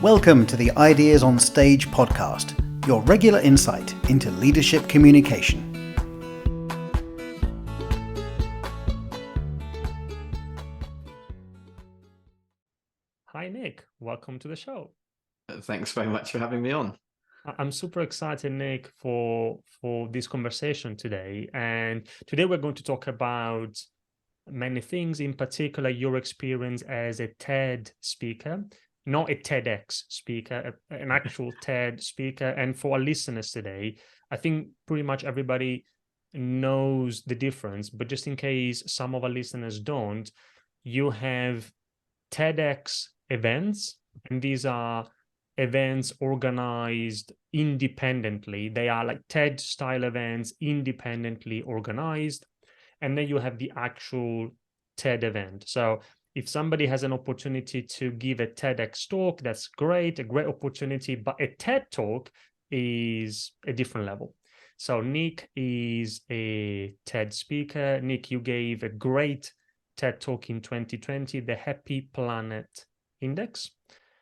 Welcome to the Ideas on Stage podcast, your regular insight into leadership communication. Hi, Nic. Welcome to the show. Thanks very much for having me on. I'm super excited, Nic, for this conversation today. And today we're going to talk about many things, in particular your experience as a TED speaker, not a TEDx speaker, an actual TED speaker. And for our listeners today, I think pretty much everybody knows the difference, but just in case some of our listeners don't, you have TEDx events, and these are events organized independently. They are like TED style events, independently organized. And then you have the actual TED event. So if somebody has an opportunity to give a TEDx talk, that's great, a great opportunity. But a TED talk is a different level. So Nic is a TED speaker. Nic, you gave a great TED talk in 2020, the Happy Planet Index.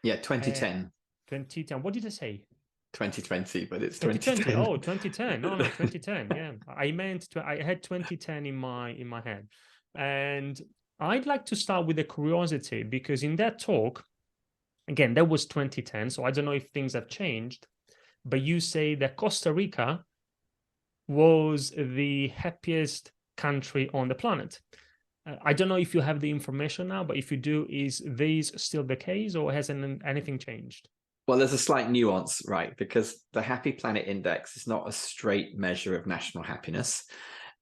Yeah, 2010. 2010. What did I say? 2020, but it's 2020. 2010. Oh, 2010. No, 2010. Yeah, I had 2010 in my head. And I'd like to start with a curiosity, because in that talk, again, that was 2010. So I don't know if things have changed, but you say that Costa Rica was the happiest country on the planet. I don't know if you have the information now, but if you do, is this still the case, or has anything changed? Well, there's a slight nuance, right? Because the Happy Planet Index is not a straight measure of national happiness.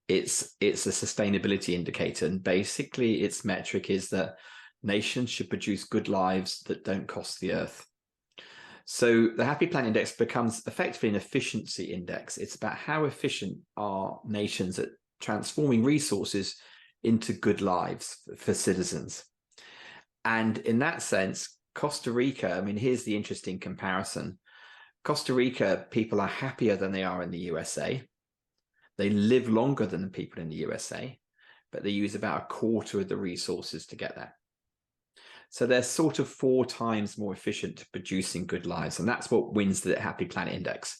It's a sustainability indicator. And basically, its metric is that nations should produce good lives that don't cost the earth. So the Happy Planet Index becomes effectively an efficiency index. It's about how efficient are nations at transforming resources into good lives for citizens. And in that sense, Costa Rica, I mean, here's the interesting comparison. Costa Rica, people are happier than they are in the USA. They live longer than the people in the USA, but they use about a quarter of the resources to get there. So they're sort of 4 times more efficient at producing good lives. And that's what wins the Happy Planet Index.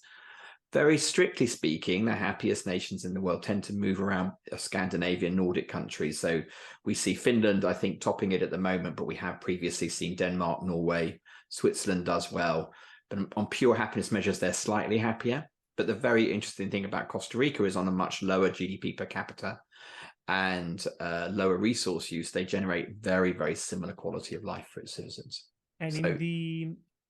Very strictly speaking, the happiest nations in the world tend to move around Scandinavian, Nordic countries. So we see Finland, I think, topping it at the moment, but we have previously seen Denmark, Norway, Switzerland does well. But on pure happiness measures, they're slightly happier. But the very interesting thing about Costa Rica is on a much lower GDP per capita and lower resource use, they generate very, very similar quality of life for its citizens. And so,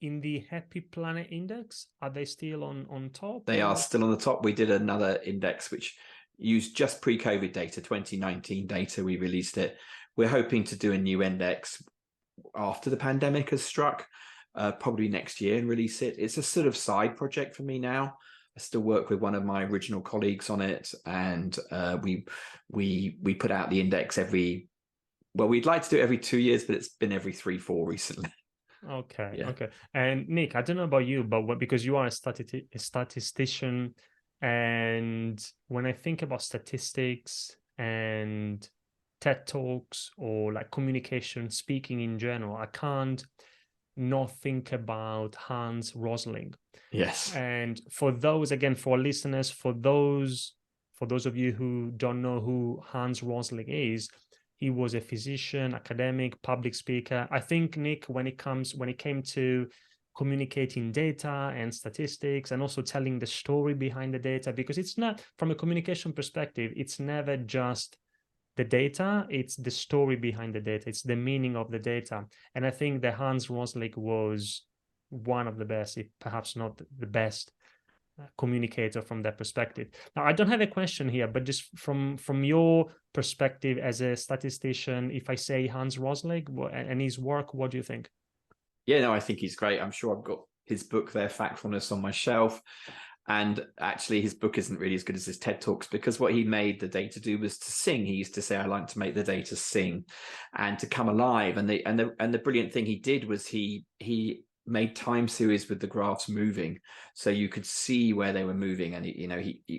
in the Happy Planet Index, are they still on top? They are still on the top. We did another index which used just pre-COVID data, 2019 data. We released it. We're hoping to do a new index after the pandemic has struck, probably next year, and release it. It's a sort of side project for me now. I still work with one of my original colleagues on it, and we put out the index we'd like to do it every 2 years, but it's been every 3-4 recently. Okay, yeah. Okay. And Nic, I don't know about you, but because you are a statistician, and when I think about statistics and TED Talks or like communication, speaking in general, I can't not think about Hans Rosling. Yes. And for those, again, for listeners, for those of you who don't know who Hans Rosling is, he was a physician, academic, public speaker. I think, Nic, when it came to communicating data and statistics and also telling the story behind the data, because it's not, from a communication perspective, it's never just the data, it's the story behind the data, it's the meaning of the data. And I think that Hans Rosling was one of the best, if perhaps not the best, communicator from that perspective. Now, I don't have a question here, but just from your perspective as a statistician, if I say Hans Rosling and his work, what do you think? Yeah, no, I think he's great. I'm sure I've got his book there, Factfulness, on my shelf. And actually, his book isn't really as good as his TED Talks, because what he made the data do was to sing. He used to say, "I like to make the data sing and to come alive." And the brilliant thing he did was he made time series with the graphs moving, so you could see where they were moving. And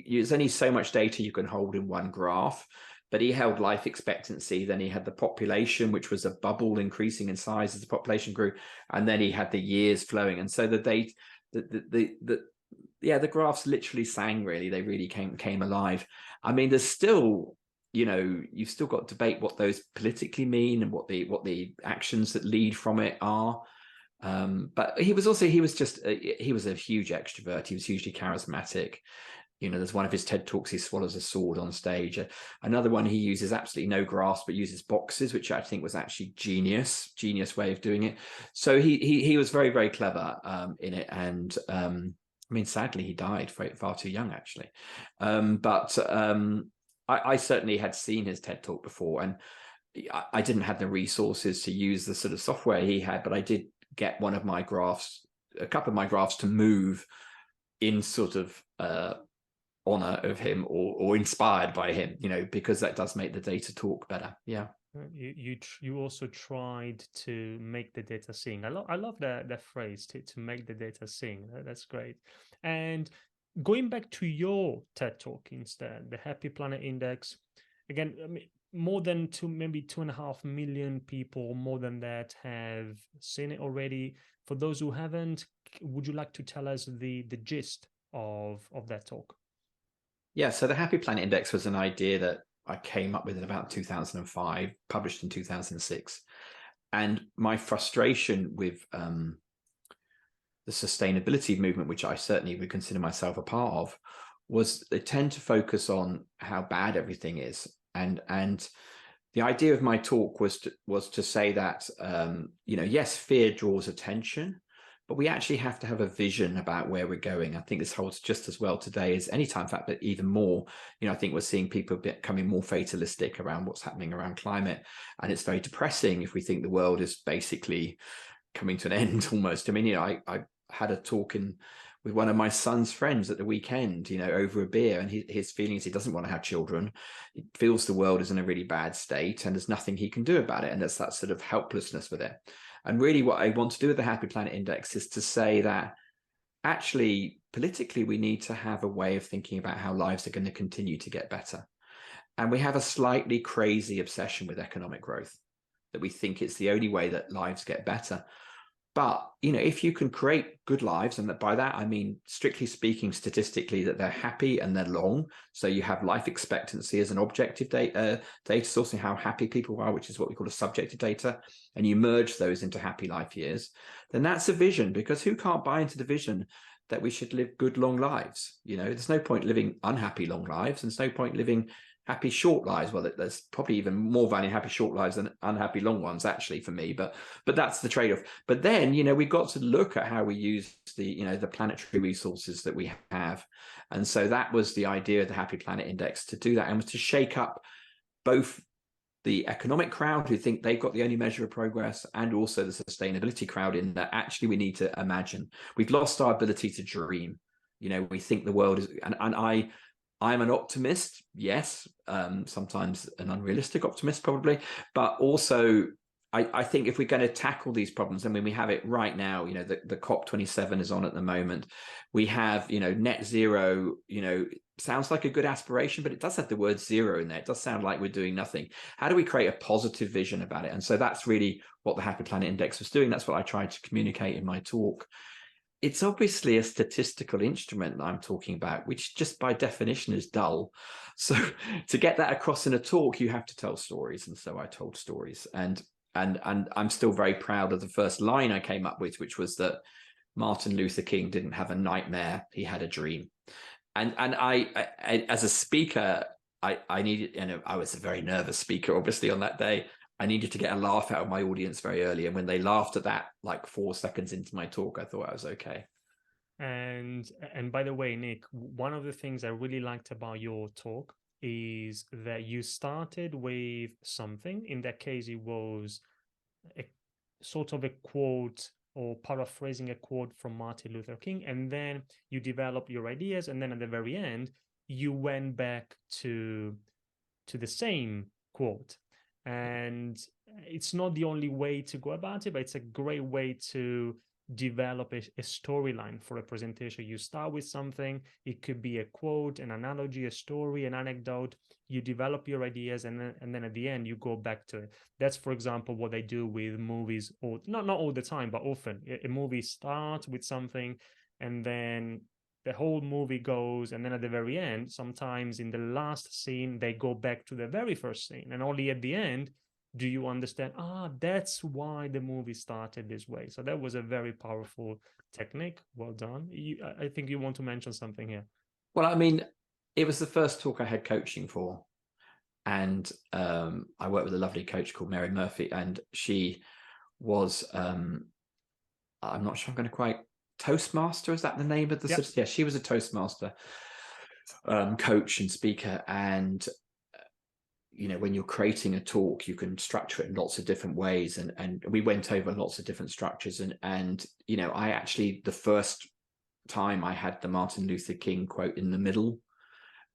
there's only so much data you can hold in one graph, but he held life expectancy. Then he had the population, which was a bubble increasing in size as the population grew, and then he had the years flowing. And so the graphs literally sang. Really, they really came alive. I mean, there's still, you've still got debate what those politically mean and what the actions that lead from it are. But he was a huge extrovert. He was hugely charismatic. There's one of his TED Talks, he swallows a sword on stage. Another one, he uses absolutely no graphs, but uses boxes, which I think was actually genius way of doing it. So he was very, very clever in it. And sadly, he died far too young, actually. I certainly had seen his TED Talk before, and I didn't have the resources to use the sort of software he had, but I did get a couple of my graphs to move in sort of honor of him or inspired by him, because that does make the data talk better. Yeah. You also tried to make the data sing. I love that phrase, to make the data sing. That's great. And going back to your TED Talk instead, the Happy Planet Index, again, I mean, more than 2.5 million people, more than that, have seen it already. For those who haven't, would you like to tell us the gist of that talk? Yeah, so the Happy Planet Index was an idea that I came up with in about 2005, published in 2006. And my frustration with the sustainability movement, which I certainly would consider myself a part of, was they tend to focus on how bad everything is. And the idea of my talk was to say that, yes, fear draws attention, but we actually have to have a vision about where we're going. I think this holds just as well today as any time, in fact, but even more. I think we're seeing people becoming more fatalistic around what's happening around climate. And it's very depressing if we think the world is basically coming to an end almost. I mean, I had a talk with one of my son's friends at the weekend, over a beer, and his feelings, he doesn't want to have children. He feels the world is in a really bad state and there's nothing he can do about it. And there's that sort of helplessness with it. And really what I want to do with the Happy Planet Index is to say that actually, politically, we need to have a way of thinking about how lives are going to continue to get better. And we have a slightly crazy obsession with economic growth, that we think it's the only way that lives get better. But, if you can create good lives, and by that, I mean, strictly speaking, statistically, that they're happy and they're long. So you have life expectancy as an objective data source, and how happy people are, which is what we call a subjective data. And you merge those into happy life years. Then that's a vision, because who can't buy into the vision that we should live good, long lives? There's no point living unhappy long lives. And there's no point living happy short lives. Well, there's probably even more value in happy short lives than unhappy long ones, actually, for me. But that's the trade-off. But then, we've got to look at how we use the planetary resources that we have. And so that was the idea of the Happy Planet Index, to do that, and was to shake up both the economic crowd, who think they've got the only measure of progress, and also the sustainability crowd, in that actually we need to imagine. We've lost our ability to dream. We think the world is, and I'm an optimist, yes, sometimes an unrealistic optimist probably, but also I think if we're going to tackle these problems, I mean, we have it right now, the COP27 is on at the moment. We have, net zero, sounds like a good aspiration, but it does have the word zero in there. It does sound like we're doing nothing. How do we create a positive vision about it? And so that's really what the Happy Planet Index was doing. That's what I tried to communicate in my talk. It's obviously a statistical instrument that I'm talking about, which just by definition is dull. So to get that across in a talk, you have to tell stories. And so I told stories. And I'm still very proud of the first line I came up with, which was that Martin Luther King didn't have a nightmare, he had a dream. And I as a speaker, I needed, I was a very nervous speaker, obviously, on that day. I needed to get a laugh out of my audience very early. And when they laughed at that, like 4 seconds into my talk, I thought I was okay. And by the way, Nic, one of the things I really liked about your talk is that you started with something. In that case, it was a sort of a quote, or paraphrasing a quote from Martin Luther King. And then you developed your ideas. And then at the very end, you went back to the same quote. And it's not the only way to go about it, but it's a great way to develop a storyline for a presentation. You start with something, it could be a quote, an analogy, a story, an anecdote. You develop your ideas, and then at the end you go back to it. That's, for example, what I do with movies, or not all the time, but often. A movie starts with something, and then the whole movie goes, and then at the very end, sometimes in the last scene, they go back to the very first scene, and only at the end do you understand, that's why the movie started this way. So that was a very powerful technique. Well done. I think you want to mention something here. Well, I mean, it was the first talk I had coaching for. And I worked with a lovely coach called Mary Murphy, and she was, I'm not sure I'm going to quite, Toastmaster, is that the name of the Yep. Yeah, she was a Toastmaster coach and speaker. And when you're creating a talk, you can structure it in lots of different ways, and we went over lots of different structures, and I actually, the first time I had the Martin Luther King quote in the middle,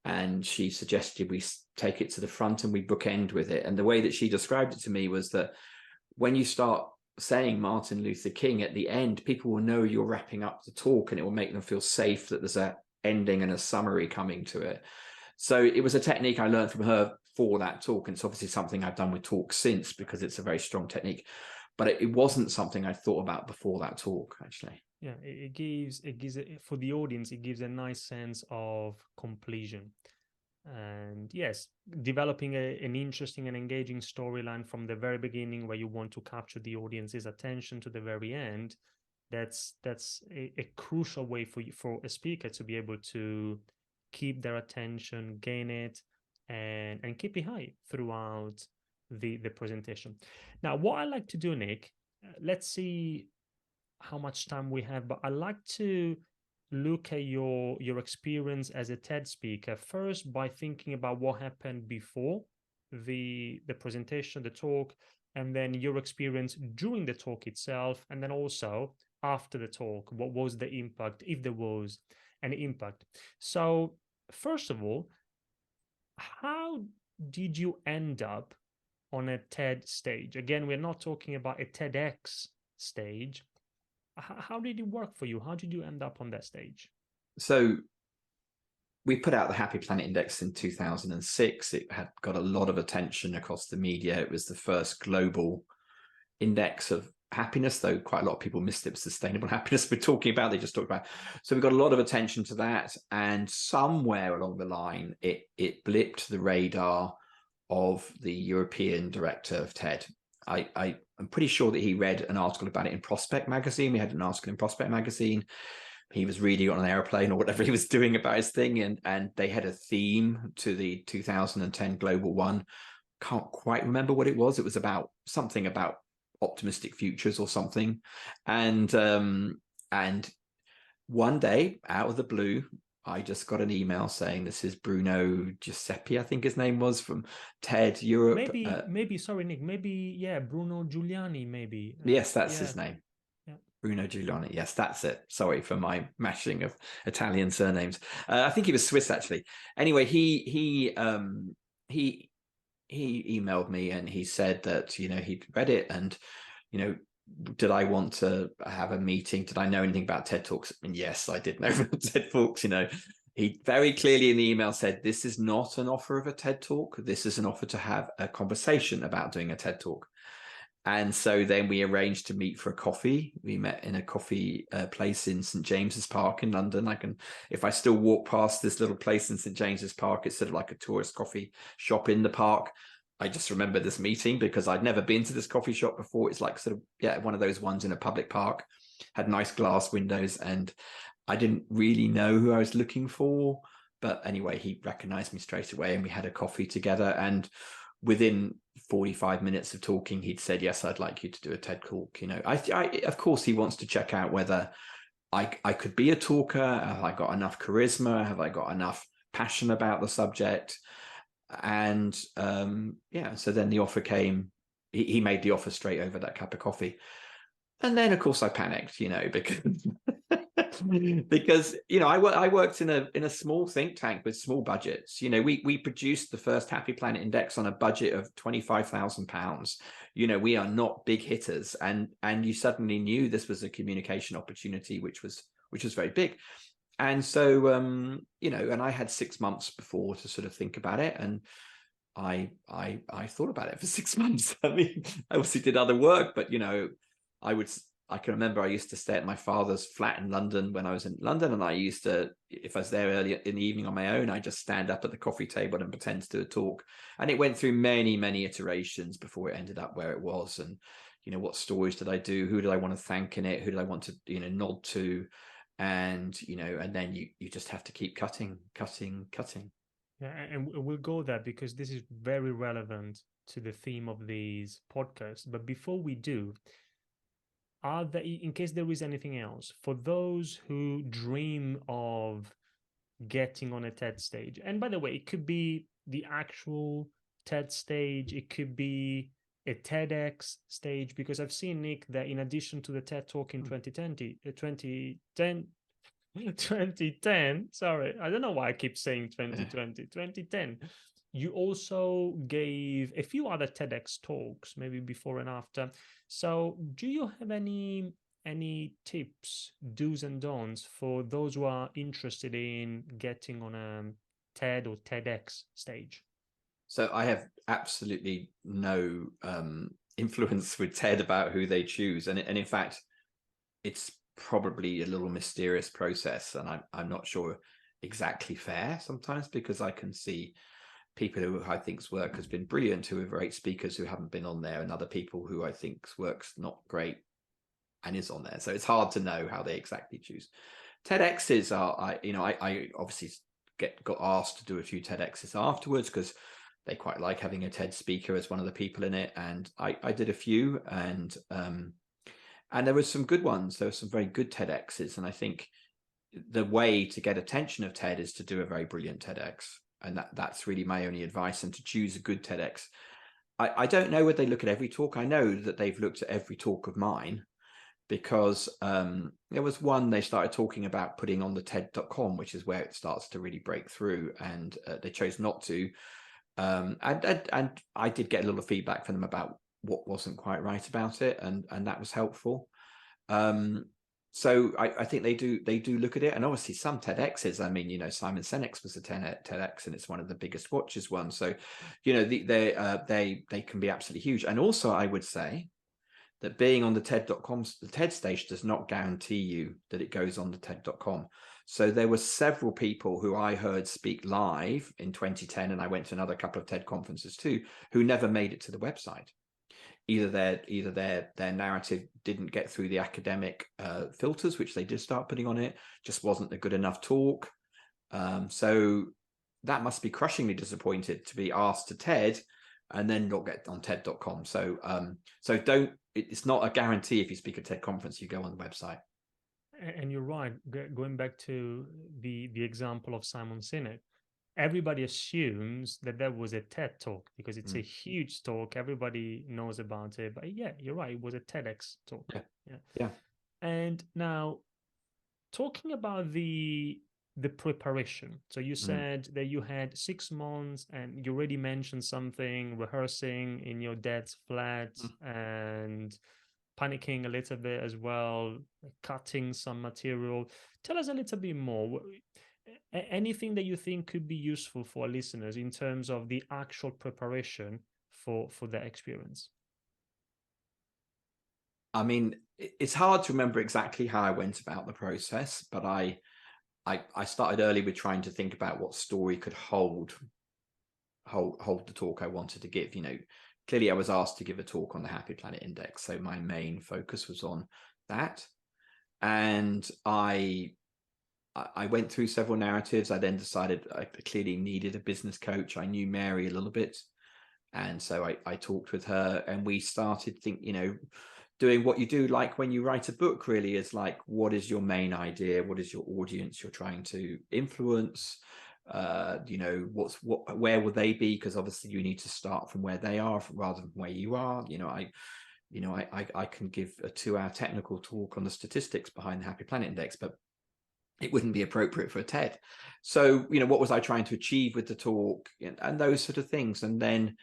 and she suggested we take it to the front and we bookend with it. And the way that she described it to me was that when you start saying Martin Luther King at the end, people will know you're wrapping up the talk, and it will make them feel safe that there's a ending and a summary coming to it. So it was a technique I learned from her for that talk, and it's obviously something I've done with talks since, because it's a very strong technique, but it wasn't something I thought about before that talk, actually. Yeah, it gives for the audience, it gives a nice sense of completion. And yes, developing an interesting and engaging storyline from the very beginning, where you want to capture the audience's attention to the very end, that's a crucial way for a speaker to be able to keep their attention, gain it, and keep it high throughout the presentation. Now, what I like to do, Nic, let's see how much time we have, but I like to look at your experience as a TED speaker first by thinking about what happened before the presentation, the talk, and then your experience during the talk itself, and then also after the talk. What was the impact, if there was an impact? So first of all, how did you end up on a TED stage? Again, we're not talking about a TEDx stage. How did it work for you? How did you end up on that stage? So we put out the Happy Planet Index in 2006. It had got a lot of attention across the media. It was the first global index of happiness, though quite a lot of people missed it. Sustainable happiness we're talking about. They just talked about. So we got a lot of attention to that. And somewhere along the line, it blipped the radar of the European director of TED. I'm pretty sure that he read an article about it in Prospect magazine. We had an article in Prospect magazine. He was reading on an airplane or whatever he was doing about his thing. And they had a theme to the 2010 Global One. Can't quite remember what it was. It was about something about optimistic futures or something. And one day, out of the blue, I just got an email saying, this is Bruno Giuseppe, I think his name was, from TED Europe. Maybe, sorry, Nic, Bruno Giuliani, maybe. Yes, that's his name. Yeah. Bruno Giuliani. Yes, that's it. Sorry for my mashing of Italian surnames. I think he was Swiss, actually. Anyway, he emailed me, and he said that, he'd read it, and, did I want to have a meeting? Did I know anything about TED Talks? And yes, I did know about TED Talks. He very clearly in the email said, this is not an offer of a TED Talk. This is an offer to have a conversation about doing a TED Talk. And so then we arranged to meet for a coffee. We met in a coffee place in St. James's Park in London. If I still walk past this little place in St. James's Park, it's sort of like a tourist coffee shop in the park. I just remember this meeting because I'd never been to this coffee shop before. It's like one of those ones in a public park, had nice glass windows, and I didn't really know who I was looking for. But anyway, he recognized me straight away, and we had a coffee together. And within 45 minutes of talking, he'd said, yes, I'd like you to do a TED Talk. Of course, he wants to check out whether I could be a talker. Have I got enough charisma? Have I got enough passion about the subject? And so then the offer came. He made the offer straight over that cup of coffee. And then, of course, I panicked, because Because I worked in a small think tank with small budgets. We produced the first Happy Planet Index on a budget of £25,000. We are not big hitters, and you suddenly knew this was a communication opportunity which was very big. And so and I had 6 months before to sort of think about it, and I thought about it for 6 months. I mean, I obviously did other work, but I can remember I used to stay at my father's flat in London when I was in London, and I used to, if I was there early in the evening on my own, I just stand up at the coffee table and pretend to do a talk. And it went through many, many iterations before it ended up where it was. And what stories did I do? Who did I want to thank in it? Who did I want to nod to? And and then you just have to keep cutting. Yeah, and we'll go there because this is very relevant to the theme of these podcasts. But before we do, are there, in case there is anything else, for those who dream of getting on a TED stage, and by the way, it could be the actual TED stage, it could be a TEDx stage, because I've seen, Nic, that in addition to the TED Talk in 2010, sorry, I don't know why I keep saying 2010, you also gave a few other TEDx talks, maybe before and after. So do you have any tips, do's and don'ts for those who are interested in getting on a TED or TEDx stage? So I have absolutely no influence with TED about who they choose. And in fact, it's probably a little mysterious process, and I'm not sure exactly fair sometimes, because I can see people who I think's work has been brilliant, who are great speakers, who haven't been on there, and other people who I think's work's not great and is on there. So it's hard to know how they exactly choose. TEDx's are, I obviously got asked to do a few TEDx's afterwards, because they quite like having a TED speaker as one of the people in it, and I did a few, and there was some good ones. There were some very good TEDx's, and I think the way to get attention of TED is to do a very brilliant TEDx. And that's really my only advice, and to choose a good TEDx. I don't know whether they look at every talk. I know that they've looked at every talk of mine, because there was one they started talking about putting on the TED.com, which is where it starts to really break through, and they chose not to. And I did get a little feedback from them about what wasn't quite right about it, and that was helpful. So I think they do look at it, and obviously some TEDx's. I mean, Simon Sinek's was a TEDx, and it's one of the biggest watches ones. So, they can be absolutely huge. And also, I would say that being on the TED.com, the TED stage, does not guarantee you that it goes on the TED.com. So there were several people who I heard speak live in 2010, and I went to another couple of TED conferences too, who never made it to the website. Either their narrative didn't get through the academic filters, which they did start putting on it, just wasn't a good enough talk. So that must be crushingly disappointed to be asked to TED and then not get on TED.com. So it's not a guarantee if you speak at TED conference, you go on the website. And you're right. Going back to the example of Simon Sinek, everybody assumes that was a TED talk because it's a huge talk. Everybody knows about it. But yeah, you're right. It was a TEDx talk. Yeah. And now, talking about the preparation. So you said that you had 6 months, and you already mentioned something, rehearsing in your dad's flat and panicking a little bit as well, cutting some material. Tell us a little bit more. Anything that you think could be useful for our listeners in terms of the actual preparation for that experience? I mean, it's hard to remember exactly how I went about the process, but I started early with trying to think about what story could hold the talk I wanted to give. Clearly I was asked to give a talk on the Happy Planet Index, so my main focus was on that. And I went through several narratives. I then decided I clearly needed a business coach. I knew Mary a little bit, and so I talked with her, and we started doing what you do, like when you write a book, really, is like, what is your main idea? What is your audience you're trying to influence? Where will they be? Because obviously you need to start from where they are rather than where you are. I can give a 2-hour technical talk on the statistics behind the Happy Planet Index, but it wouldn't be appropriate for a TED. So, what was I trying to achieve with the talk, and those sort of things. And then,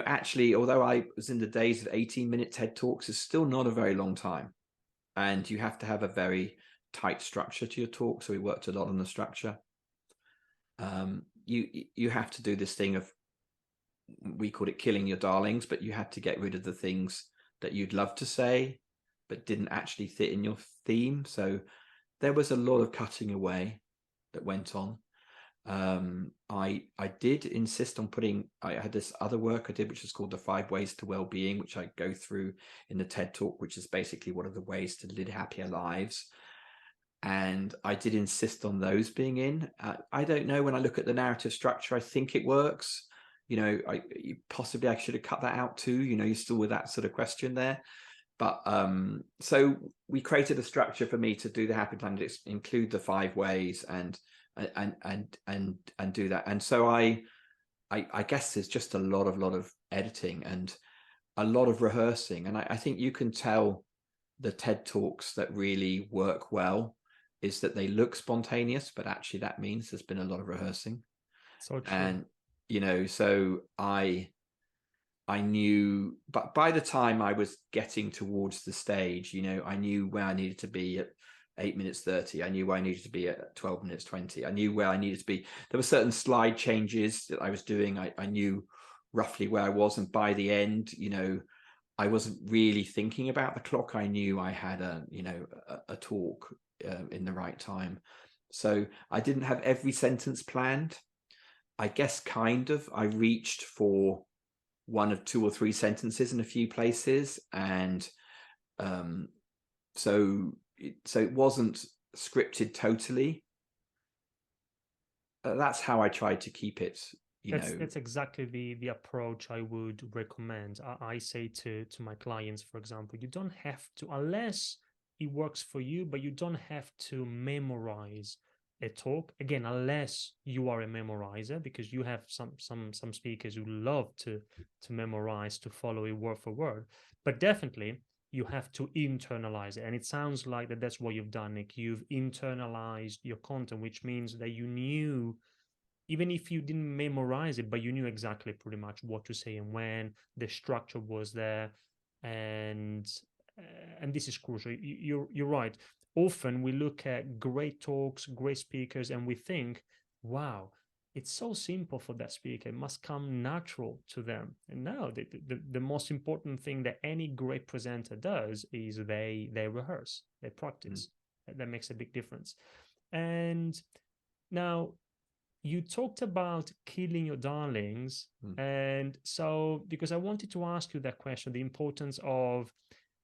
actually, although I was in the days of 18-minute TED Talks, it's still not a very long time. And you have to have a very tight structure to your talk. So we worked a lot on the structure. You have to do this thing of, we called it killing your darlings, but you had to get rid of the things that you'd love to say, but didn't actually fit in your theme. So there was a lot of cutting away that went on. I did insist on I had this other work I did, which is called the 5 Ways to Wellbeing, which I go through in the TED Talk, which is basically what are the ways to lead happier lives. And I did insist on those being in. I don't know, when I look at the narrative structure, I think it works. Possibly I should have cut that out too. You're still with that sort of question there. But so we created a structure for me to do the Happy Planet, include the 5 ways and do that. And so I guess there's just a lot of editing and a lot of rehearsing. And I think you can tell the TED Talks that really work well is that they look spontaneous, but actually that means there's been a lot of rehearsing. So true. And so I knew, but by the time I was getting towards the stage, I knew where I needed to be at 8 minutes 30. I knew where I needed to be at 12 minutes 20. I knew where I needed to be. There were certain slide changes that I was doing. I knew roughly where I was. And by the end, I wasn't really thinking about the clock. I knew I had a talk in the right time. So I didn't have every sentence planned. I guess kind of. I reached for 1 of 2 or 3 sentences in a few places. And so it wasn't scripted totally. That's how I tried to keep it. That's exactly the approach I would recommend. I say to my clients, for example, you don't have to, unless it works for you, but you don't have to memorize a talk, again, unless you are a memorizer, because you have some speakers who love to memorize, to follow it word for word. But definitely you have to internalize it. And it sounds like that's what you've done, Nic. You've internalized your content, which means that you knew, even if you didn't memorize it, but you knew exactly pretty much what to say and when. The structure was there. And this is crucial. You're right. Often we look at great talks, great speakers, and we think, wow, it's so simple for that speaker. It must come natural to them. And no, the most important thing that any great presenter does is they rehearse, they practice. That makes a big difference. And now you talked about killing your darlings. And so, because I wanted to ask you that question, the importance of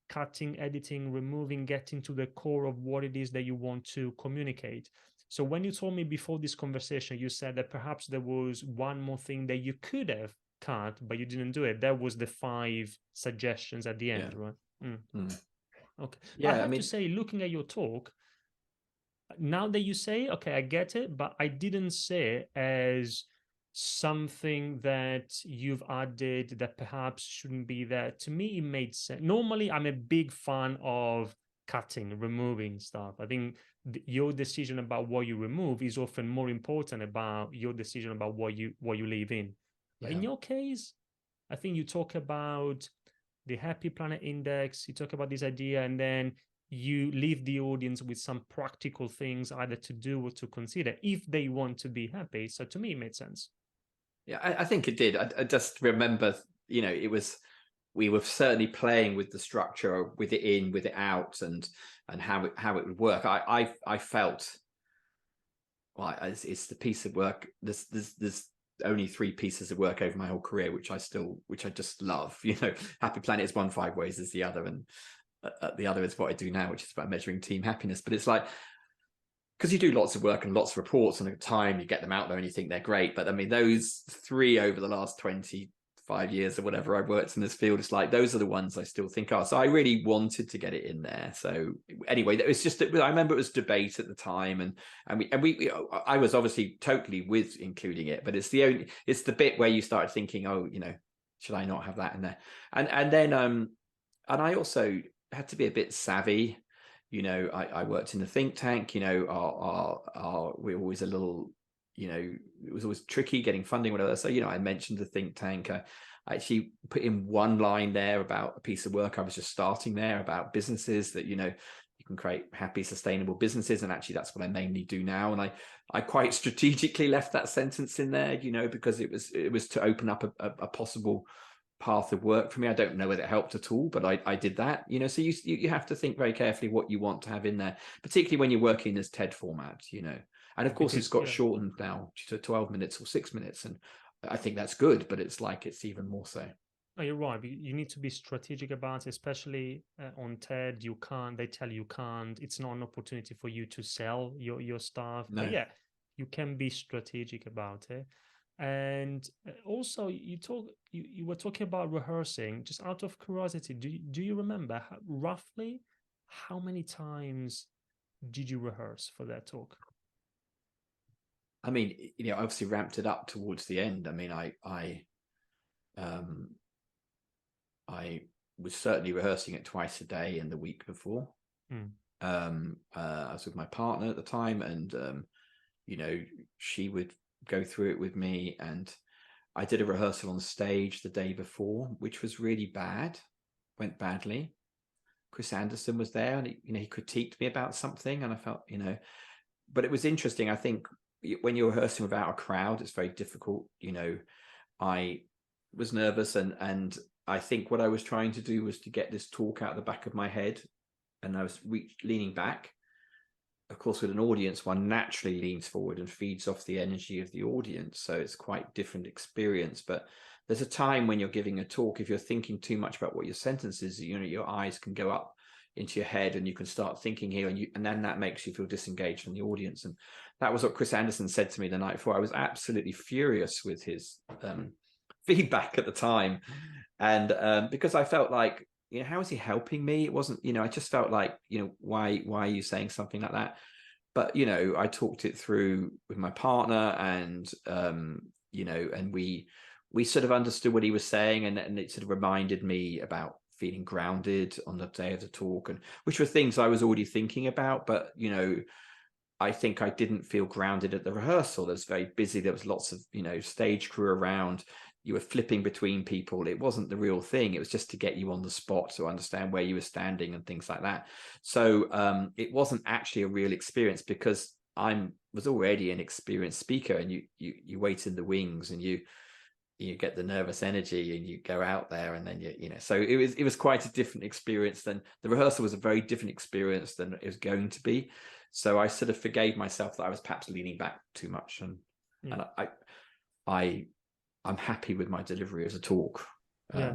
cutting, editing, removing, getting to the core of what it is that you want to communicate. So when you told me before this conversation, you said that perhaps there was one more thing that you could have cut, but you didn't do it. That was the 5 suggestions at the end, right? Okay. Yeah, I have to say, looking at your talk, now that you say, okay, I get it, but I didn't say it as something that you've added that perhaps shouldn't be there. To me, it made sense. Normally, I'm a big fan of cutting, removing stuff. I think your decision about what you remove is often more important about your decision about what you leave in. But in your case, I think you talk about the Happy Planet Index, you talk about this idea, and then you leave the audience with some practical things either to do or to consider if they want to be happy. So to me, it made sense. Yeah, I think it did. I just remember, we were certainly playing with the structure, with it in, with it out, and how it would work. I felt, well, it's the piece of work. There's only 3 pieces of work over my whole career, which I just love. Happy Planet is one, 5 ways is the other, and the other is what I do now, which is about measuring team happiness. But it's like, because you do lots of work and lots of reports, and at the time you get them out there and you think they're great. But I mean, those 3 over the last 25 years or whatever I've worked in this field, it's like, those are the ones I still think are. So I really wanted to get it in there. So anyway, it was just that I remember it was debate at the time, and I was obviously totally with including it, but it's the bit where you start thinking, oh, should I not have that in there? And then I also had to be a bit savvy. You know, I worked in the think tank. You know, we're always a little, you know, it was always tricky getting funding, whatever. So, you know, I mentioned the think tank. I actually put in one line there about a piece of work I was just starting there about businesses that, you know, you can create happy, sustainable businesses. And actually, that's what I mainly do now. And I quite strategically left that sentence in there, you know, because it was to open up a possible path of work for me. I don't know whether it helped at all, but I did that, you know. So you have to think very carefully what you want to have in there, particularly when you're working in this TED format, you know. And of course, it's got shortened now to 12 minutes or 6 minutes, and I think that's good, but it's even more so. No, you're right. You need to be strategic about it, especially on TED. They tell you can't. It's not an opportunity for you to sell your stuff. No. But yeah, you can be strategic about it. And also, you were talking about rehearsing. Just out of curiosity, do you remember roughly how many times did you rehearse for that talk? I mean, you know, obviously ramped it up towards the end. I mean, I was certainly rehearsing it twice a day and the week before. I was with my partner at the time, and you know, she would go through it with me, and I did a rehearsal on stage the day before, which was really bad, went badly. Chris Anderson was there, and he critiqued me about something, and I felt, you know, but it was interesting. I think when you're rehearsing without a crowd, it's very difficult. You know, I was nervous, and I think what I was trying to do was to get this talk out the back of my head, and I was leaning back. Of course, with an audience, one naturally leans forward and feeds off the energy of the audience. So it's quite different experience. But there's a time when you're giving a talk, if you're thinking too much about what your sentence is, you know, your eyes can go up into your head and you can start thinking here, and then that makes you feel disengaged from the audience. And that was what Chris Anderson said to me the night before. I was absolutely furious with his feedback at the time. And because I felt like, you know, how is he helping me? It wasn't, you know, I just felt like, you know, why are you saying something like that? But, you know, I talked it through with my partner, and, you know, and we sort of understood what he was saying, and it sort of reminded me about feeling grounded on the day of the talk, and which were things I was already thinking about. But, you know, I think I didn't feel grounded at the rehearsal. It was very busy. There was lots of, you know, stage crew around. You were flipping between people. It wasn't the real thing. It was just to get you on the spot to understand where you were standing and things like that. So it wasn't actually a real experience, because I was already an experienced speaker, and you wait in the wings, and you get the nervous energy, and you go out there, and then you know. So it was quite a different experience. Than the rehearsal was a very different experience than it was going to be. So I sort of forgave myself that I was perhaps leaning back too much, and I'm happy with my delivery as a talk.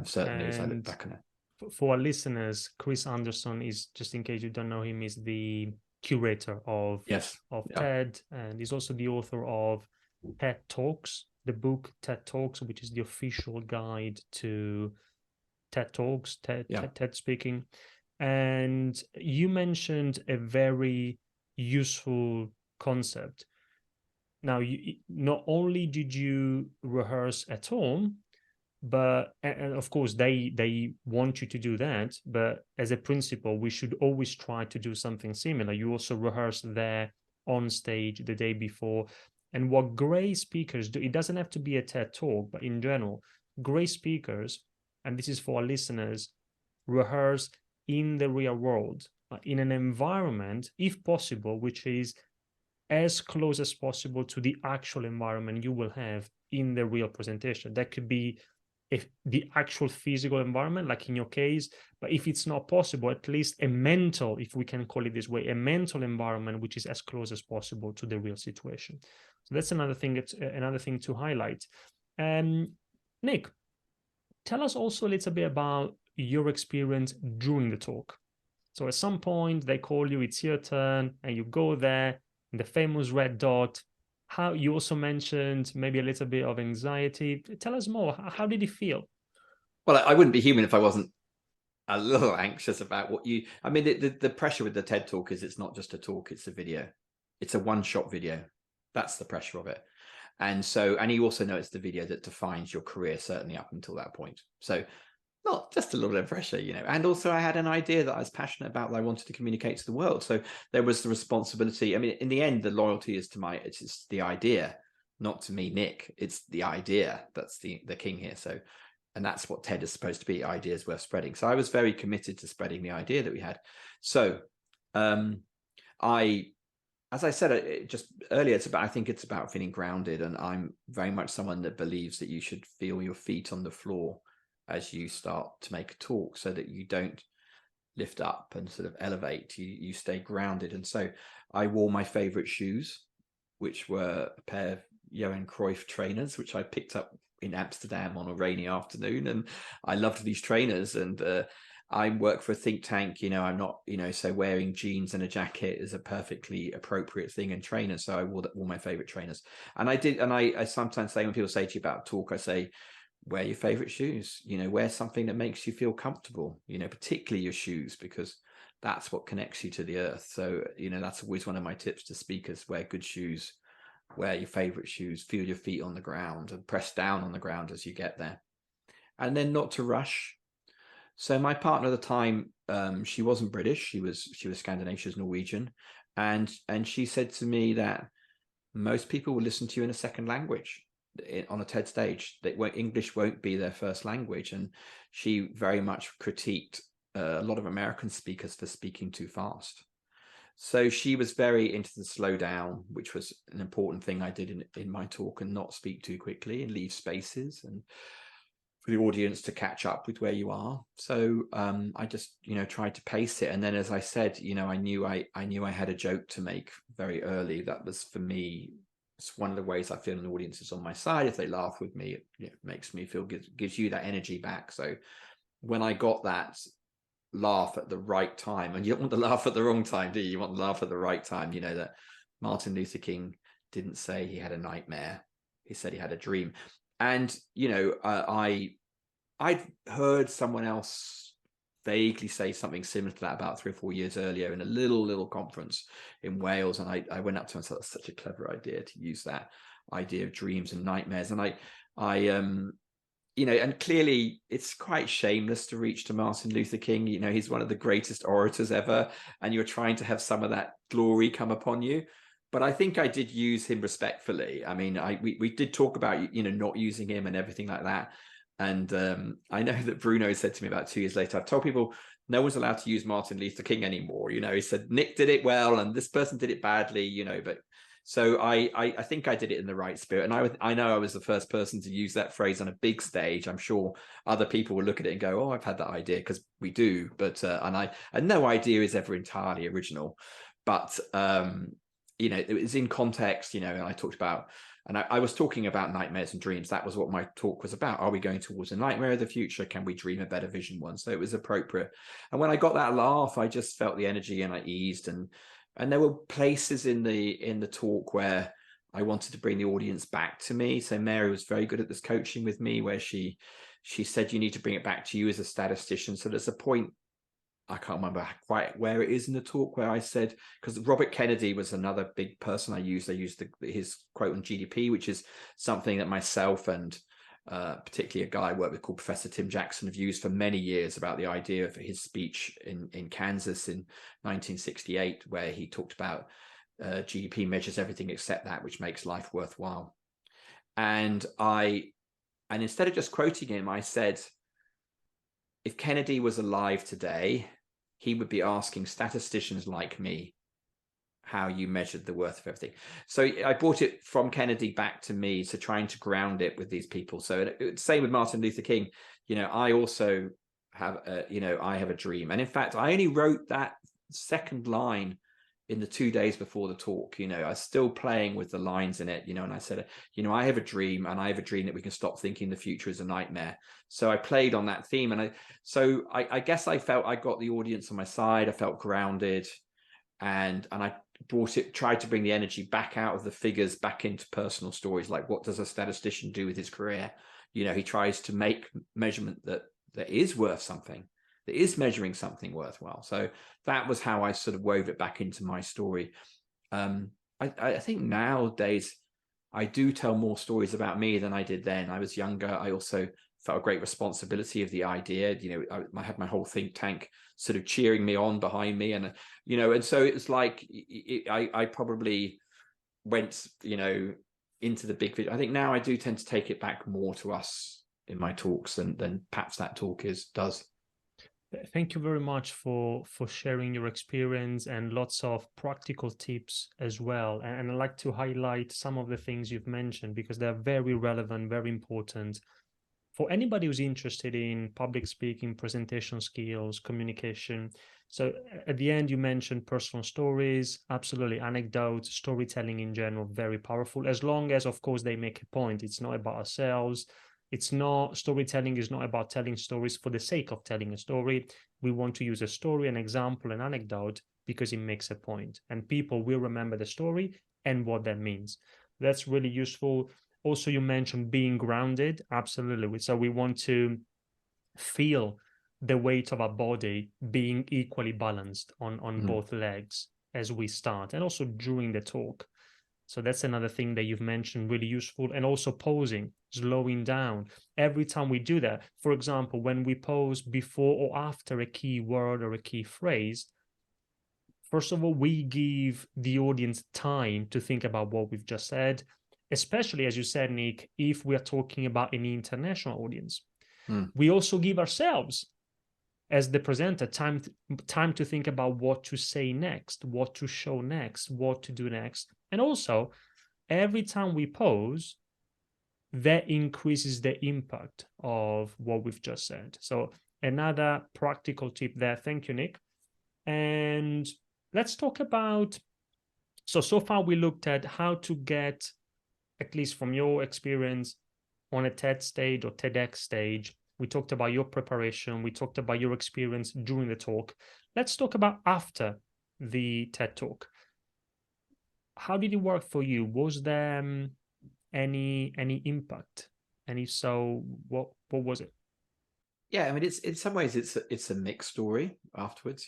Certainly, as I look back on it. For our listeners, Chris Anderson is, just in case you don't know him, is the curator of TED, and he's also the author of TED Talks, the book TED Talks, which is the official guide to TED Talks, TED speaking. And you mentioned a very useful concept. Now, not only did you rehearse at home, but and of course they want you to do that, but as a principle, we should always try to do something similar. You also rehearse there on stage the day before. And what great speakers do, it doesn't have to be a TED Talk, but in general, great speakers, and this is for our listeners, rehearse in the real world, in an environment, if possible, which is as close as possible to the actual environment you will have in the real presentation. That could be the actual physical environment, like in your case, but if it's not possible, at least a mental, if we can call it this way, a mental environment which is as close as possible to the real situation. So that's another thing. Another thing to highlight. Nic, tell us also a little bit about your experience during the talk. So at some point they call you, it's your turn, and you go there, the famous red dot. How you also mentioned maybe a little bit of anxiety. Tell us more. How did it feel? Well, I wouldn't be human if I wasn't a little anxious about what you. I mean, the pressure with the TED Talk is it's not just a talk; it's a video. It's a one-shot video. That's the pressure of it. And you also know it's the video that defines your career, certainly up until that point. So not just a little bit of pressure, and also I had an idea that I was passionate about that I wanted to communicate to the world. So there was the responsibility. I mean, in the end, the loyalty is it's the idea, not to me, Nic. It's the idea that's the king here. So, and that's what TED is supposed to be, ideas worth spreading. So I was very committed to spreading the idea that we had. So as I said just earlier, I think it's about feeling grounded, and I'm very much someone that believes that you should feel your feet on the floor as you start to make a talk, so that you don't lift up and sort of elevate. You stay grounded. And so I wore my favorite shoes, which were a pair of Johan Cruyff trainers, which I picked up in Amsterdam on a rainy afternoon, and I loved these trainers. And I work for a think tank, I'm not, so wearing jeans and a jacket is a perfectly appropriate thing in trainers. So I wore my favorite trainers. And I did. And I sometimes say, when people say to you about talk, I say, wear your favorite shoes, wear something that makes you feel comfortable, particularly your shoes, because that's what connects you to the earth. So, that's always one of my tips to speakers: wear good shoes, wear your favorite shoes, feel your feet on the ground, and press down on the ground as you get there. And then not to rush. So my partner at the time, she wasn't British. She was Scandinavian, she was Norwegian. And she said to me that most people will listen to you in a second language on a TED stage. English won't be their first language. And she very much critiqued a lot of American speakers for speaking too fast. So she was very into the slow down, which was an important thing I did in my talk, and not speak too quickly and leave spaces and for the audience to catch up with where you are. So I just, tried to pace it. And then, as I said, I knew I had a joke to make very early. That was, for me, it's one of the ways I feel an audience is on my side. If they laugh with me, it makes me feel, gives you that energy back. So when I got that laugh at the right time, and you don't want to laugh at the wrong time, do you? You want to laugh at the right time. That Martin Luther King didn't say he had a nightmare. He said he had a dream. And, I'd heard someone else vaguely say something similar to that about 3 or 4 years earlier in a little conference in Wales. And I went up to him and said, that's such a clever idea to use that idea of dreams and nightmares. And and clearly it's quite shameless to reach to Martin Luther King. He's one of the greatest orators ever, and you're trying to have some of that glory come upon you. But I think I did use him respectfully. I mean, we did talk about, not using him and everything like that. And I know that Bruno said to me about 2 years later, I've told people no one's allowed to use Martin Luther King anymore. He said, Nic did it well and this person did it badly, but so I think I did it in the right spirit. And I know I was the first person to use that phrase on a big stage. I'm sure other people will look at it and go, oh, I've had that idea, because we do. But and no idea is ever entirely original. But it was in context, and I talked about, and I was talking about nightmares and dreams. That was what my talk was about. Are we going towards a nightmare of the future? Can we dream a better vision one? So it was appropriate. And when I got that laugh, I just felt the energy and I eased. And there were places in the talk where I wanted to bring the audience back to me. So Mary was very good at this coaching with me, where she said, you need to bring it back to you as a statistician. So there's a point, I can't remember quite where it is in the talk, where I said, because Robert Kennedy was another big person I used his quote on GDP, which is something that myself and particularly a guy I work with called Professor Tim Jackson have used for many years, about the idea of his speech in Kansas in 1968, where he talked about GDP measures everything except that which makes life worthwhile. And instead of just quoting him, I said, if Kennedy was alive today, he would be asking statisticians like me how you measured the worth of everything. So I brought it from Kennedy back to me, so trying to ground it with these people. So same with Martin Luther King. I also have I have a dream. And in fact, I only wrote that second line in the 2 days before the talk. I was still playing with the lines in it, and I said, I have a dream, and I have a dream that we can stop thinking the future is a nightmare. So I played on that theme. And I guess I felt I got the audience on my side. I felt grounded, and I tried to bring the energy back out of the figures, back into personal stories. Like, what does a statistician do with his career? He tries to make measurement that is worth something, that is measuring something worthwhile. So that was how I sort of wove it back into my story. I think nowadays I do tell more stories about me than I did then. I was younger. I also felt a great responsibility of the idea. I had my whole think tank sort of cheering me on behind me, and and so it's like I probably went into the big video. I think now I do tend to take it back more to us in my talks than perhaps that talk does. Thank you very much for sharing your experience and lots of practical tips as well. And I'd like to highlight some of the things you've mentioned because they're very relevant, very important for anybody who's interested in public speaking, presentation skills, communication. So at the end, you mentioned personal stories, absolutely, anecdotes, storytelling in general, very powerful, as long as, of course, they make a point. It's not about ourselves. Storytelling is not about telling stories for the sake of telling a story. We want to use a story, an example, an anecdote, because it makes a point. And people will remember the story and what that means. That's really useful. Also, you mentioned being grounded. Absolutely. So we want to feel the weight of our body being equally balanced on both legs as we start and also during the talk. So that's another thing that you've mentioned, really useful. And also pausing, slowing down. Every time we do that, for example, when we pause before or after a key word or a key phrase, first of all, we give the audience time to think about what we've just said, especially, as you said, Nic, if we are talking about an international audience. We also give ourselves, as the presenter, time to think about what to say next, what to show next, what to do next. And also, every time we pause, that increases the impact of what we've just said. So another practical tip there. Thank you, Nic. And let's talk about, so far we looked at how to get, at least from your experience, on a TED stage or TEDx stage. We talked about your preparation. We talked about your experience during the talk. Let's talk about after the TED talk. How did it work for you? Was there any impact? And if so, what was it? Yeah, I mean, it's in some ways it's a mixed story afterwards.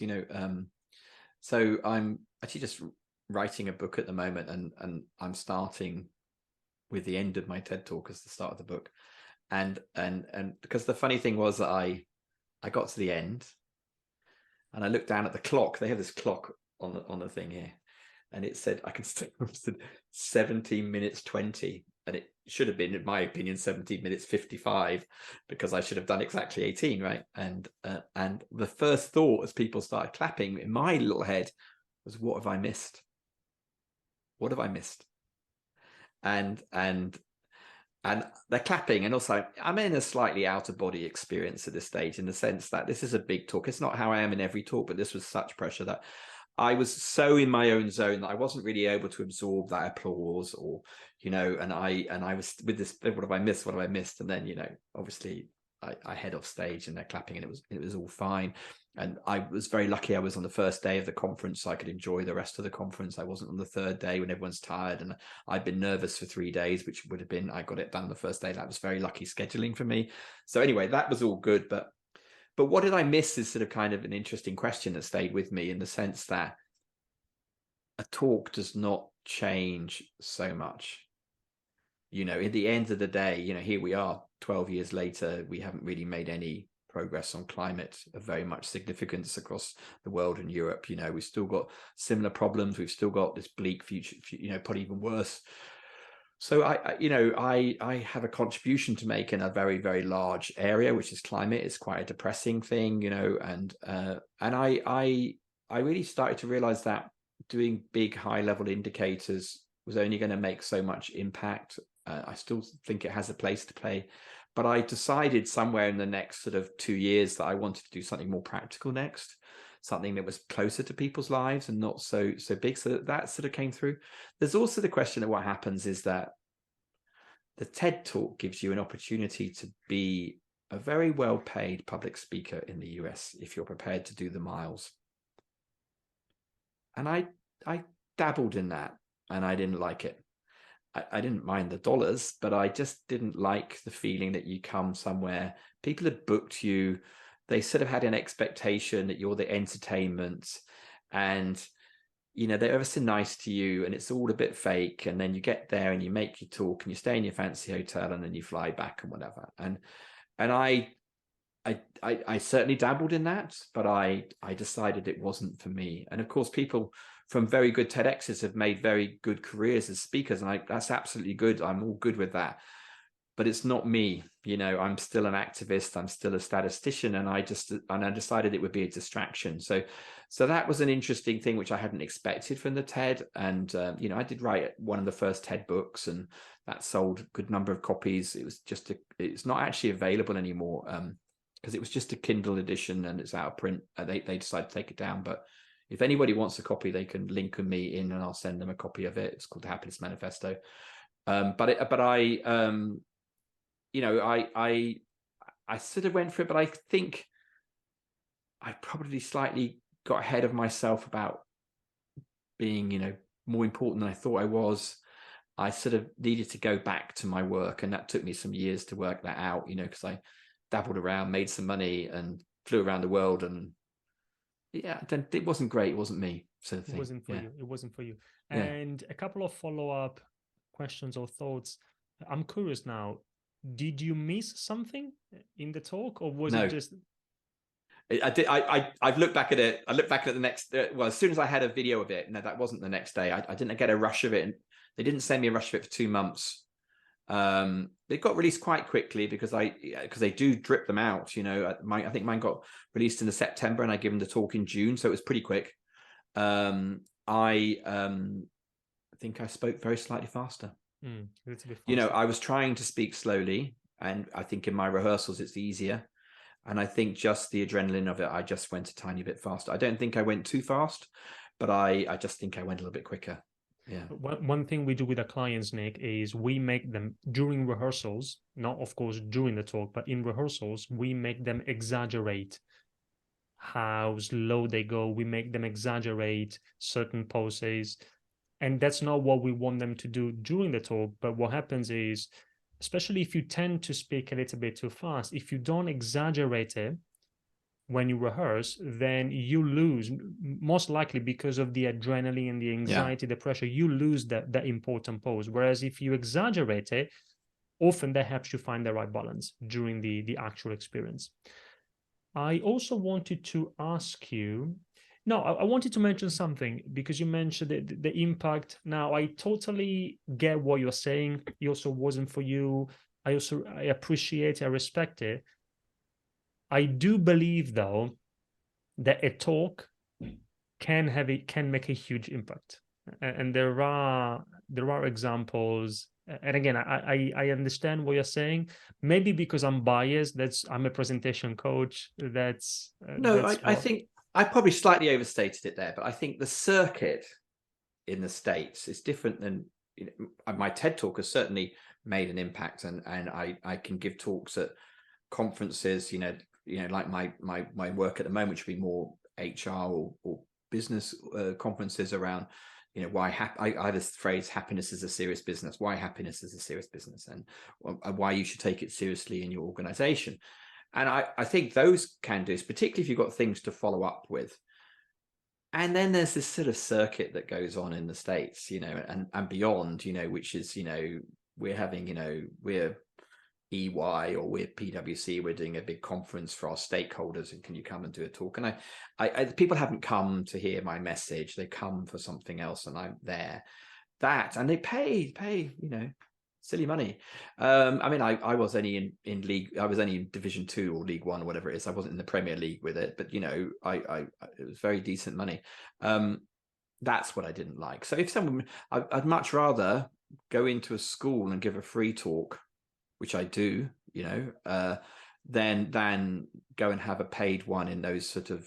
So I'm actually just writing a book at the moment, and I'm starting with the end of my TED talk as the start of the book. And because the funny thing was that I got to the end and I looked down at the clock. They have this clock on the thing here, and it said I can still 17 minutes 20, and it should have been, in my opinion, 17 minutes 55, because I should have done exactly 18, right? And the first thought as people started clapping in my little head was, what have I missed? What have I missed? And they're clapping. And also, I'm in a slightly out of body experience at this stage, in the sense that this is a big talk. It's not how I am in every talk, but this was such pressure that I was so in my own zone that I wasn't really able to absorb that applause, or, and I was with this, what have I missed? What have I missed? And then, obviously I head off stage and they're clapping, and it was all fine. And I was very lucky I was on the first day of the conference, so I could enjoy the rest of the conference. I wasn't on the third day when everyone's tired, and I'd been nervous for 3 days, which would have been, I got it done the first day. That was very lucky scheduling for me. So anyway, that was all good. But what did I miss is sort of kind of an interesting question that stayed with me, in the sense that a talk does not change so much. At the end of the day, here we are 12 years later, we haven't really made any progress on climate of very much significance across the world and Europe. We've still got similar problems. We've still got this bleak future, probably even worse. So I have a contribution to make in a very, very large area, which is climate. It's quite a depressing thing, and I really started to realize that doing big high level indicators was only going to make so much impact. I still think it has a place to play, but I decided somewhere in the next sort of 2 years that I wanted to do something more practical next, something that was closer to people's lives and not so big. So that sort of came through. There's also the question of what happens is that the TED Talk gives you an opportunity to be a very well-paid public speaker in the US if you're prepared to do the miles. And I dabbled in that, and I didn't like it. I didn't mind the dollars, but I just didn't like the feeling that you come somewhere, people had booked you, they sort of had an expectation that you're the entertainment, and they're ever so nice to you, and it's all a bit fake, and then you get there and you make your talk and you stay in your fancy hotel and then you fly back and whatever. And I certainly dabbled in that, but I decided it wasn't for me. And of course, people from very good TEDx's have made very good careers as speakers, and that's absolutely good. I'm all good with that. But it's not me. I'm still an activist. I'm still a statistician, and I decided it would be a distraction. So that was an interesting thing which I hadn't expected from the TED. And I did write one of the first TED books, and that sold a good number of copies. It's not actually available anymore because it was just a Kindle edition and it's out of print. They decided to take it down, but if anybody wants a copy, they can link me in, and I'll send them a copy of it. It's called the Happiness Manifesto. I sort of went for it, but I think I probably slightly got ahead of myself about being, more important than I thought I was. I sort of needed to go back to my work, and that took me some years to work that out, because I dabbled around, made some money, and flew around the world, and it wasn't great. It wasn't me. Sort of thing. It wasn't for you. It wasn't for you. Yeah. And a couple of follow-up questions or thoughts. I'm curious now. Did you miss something in the talk, or was it just? I did. I've looked back at it. I looked back at it the next. As soon as I had a video of it. No, that wasn't the next day. I didn't get a rush of it, and they didn't send me a rush of it for 2 months. It got released quite quickly because they do drip them out. I think mine got released in September, and I gave them the talk in June, so it was pretty quick. I think I spoke very slightly faster. I was trying to speak slowly, and I think in my rehearsals it's easier. And I think just the adrenaline of it, I just went a tiny bit faster. I don't think I went too fast, but I just think I went a little bit quicker. Yeah. One thing we do with our clients, Nic, is we make them during rehearsals, not of course during the talk, but in rehearsals, we make them exaggerate how slow they go. We make them exaggerate certain poses. And that's not what we want them to do during the talk. But what happens is, especially if you tend to speak a little bit too fast, if you don't exaggerate it when you rehearse, then you lose, most likely because of the adrenaline, the anxiety, the pressure, you lose that important pose. Whereas if you exaggerate it, often that helps you find the right balance during the actual experience. I also wanted to ask you, I wanted to mention something because you mentioned the impact. Now, I totally get what you're saying. It also wasn't for you. I appreciate, I respect it. I do believe, though, that a talk can make a huge impact. And there are examples. And again, I understand what you're saying. Maybe because I'm biased, I'm a presentation coach. I think I probably slightly overstated it there, but I think the circuit in the States is different than my TED talk has certainly made an impact, and I can give talks at conferences, like my work at the moment, which would be more HR or business conferences around, why I have this phrase, happiness is a serious business, why happiness is a serious business, and why you should take it seriously in your organization. And I think those can do, particularly if you've got things to follow up with. And then there's this sort of circuit that goes on in the States, and beyond, which is, we're having, we're EY or we're PwC, we're doing a big conference for our stakeholders, and can you come and do a talk? And people haven't come to hear my message, they come for something else, and I'm there. And they pay, silly money. I was only in league. I was only in Division 2 or League 1 or whatever it is. I wasn't in the Premier League with it, but it was very decent money. That's what I didn't like. So if I'd much rather go into a school and give a free talk, which I do, than go and have a paid one in those sort of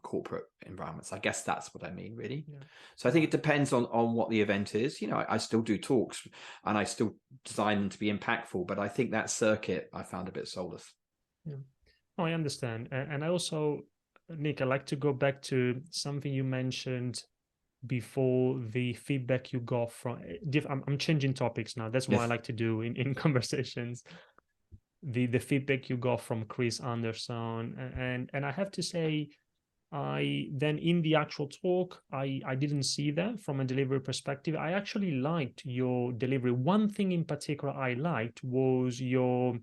corporate environments. I guess that's what I mean, really. Yeah. So I think it depends on what the event is. I still do talks and I still design them to be impactful, but I think that circuit I found a bit soulless. Yeah. Oh, I understand. And I also, Nic, I'd like to go back to something you mentioned before, the feedback you got from, I'm changing topics now. That's what I like to do in conversations. The feedback you got from Chris Anderson, and I have to say, then in the actual talk, I didn't see that from a delivery perspective. I actually liked your delivery. One thing in particular I liked was your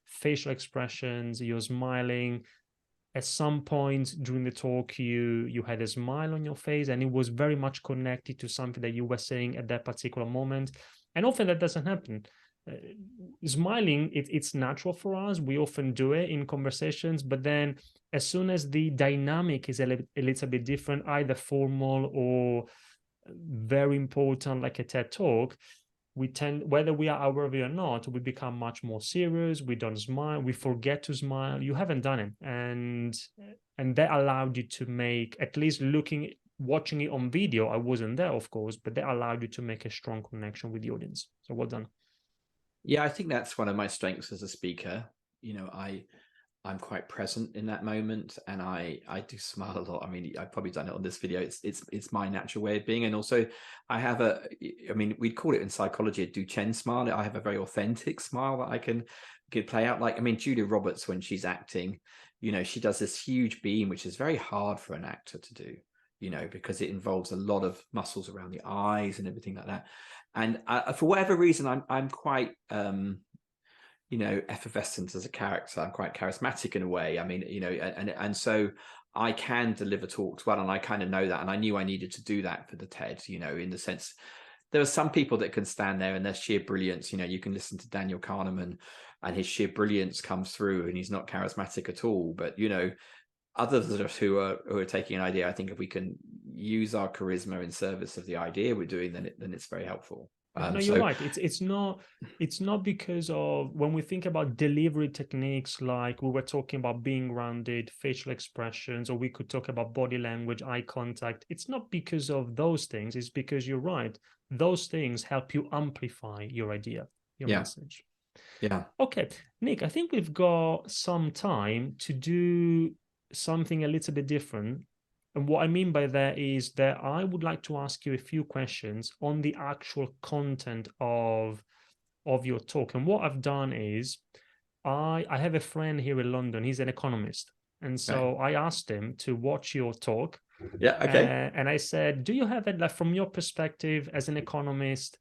facial expressions, you're smiling. At some point during the talk, you had a smile on your face, and it was very much connected to something that you were saying at that particular moment. And often that doesn't happen. Smiling, it's natural for us. We often do it in conversations, but then as soon as the dynamic is a little bit different, either formal or very important, like a TED talk, we tend, whether we are aware of it or not, we become much more serious. We don't smile. We forget to smile. You haven't done it, and that allowed you to make, at least watching it on video. I wasn't there, of course, but that allowed you to make a strong connection with the audience. So well done. Yeah, I think that's one of my strengths as a speaker. I'm quite present in that moment, and I do smile a lot. I mean, I've probably done it on this video. It's my natural way of being. And also I have we'd call it in psychology a Duchenne smile. I have a very authentic smile that I can play out. Like, I mean, Julia Roberts, when she's acting, she does this huge beam, which is very hard for an actor to do, because it involves a lot of muscles around the eyes and everything like that. And for whatever reason, I'm quite, effervescent as a character. I'm quite charismatic in a way. I mean, and so I can deliver talks well, and I kind of know that. And I knew I needed to do that for the TED, in the sense, there are some people that can stand there and their sheer brilliance, you can listen to Daniel Kahneman and his sheer brilliance comes through, and he's not charismatic at all. But, others of us who are taking an idea, I think if we can use our charisma in service of the idea we're doing, then it's very helpful. No, you're right. It's not because of, when we think about delivery techniques, like we were talking about being rounded, facial expressions, or we could talk about body language, eye contact. It's not because of those things. It's because you're right. Those things help you amplify your idea, your message. Yeah. Okay, Nic, I think we've got some time to do something a little bit different. And what I mean by that is that I would like to ask you a few questions on the actual content of your talk. And what I've done is I have a friend here in London. He's an economist. And so I asked him to watch your talk. Yeah, okay. And I said, do you have it, like, from your perspective as an economist,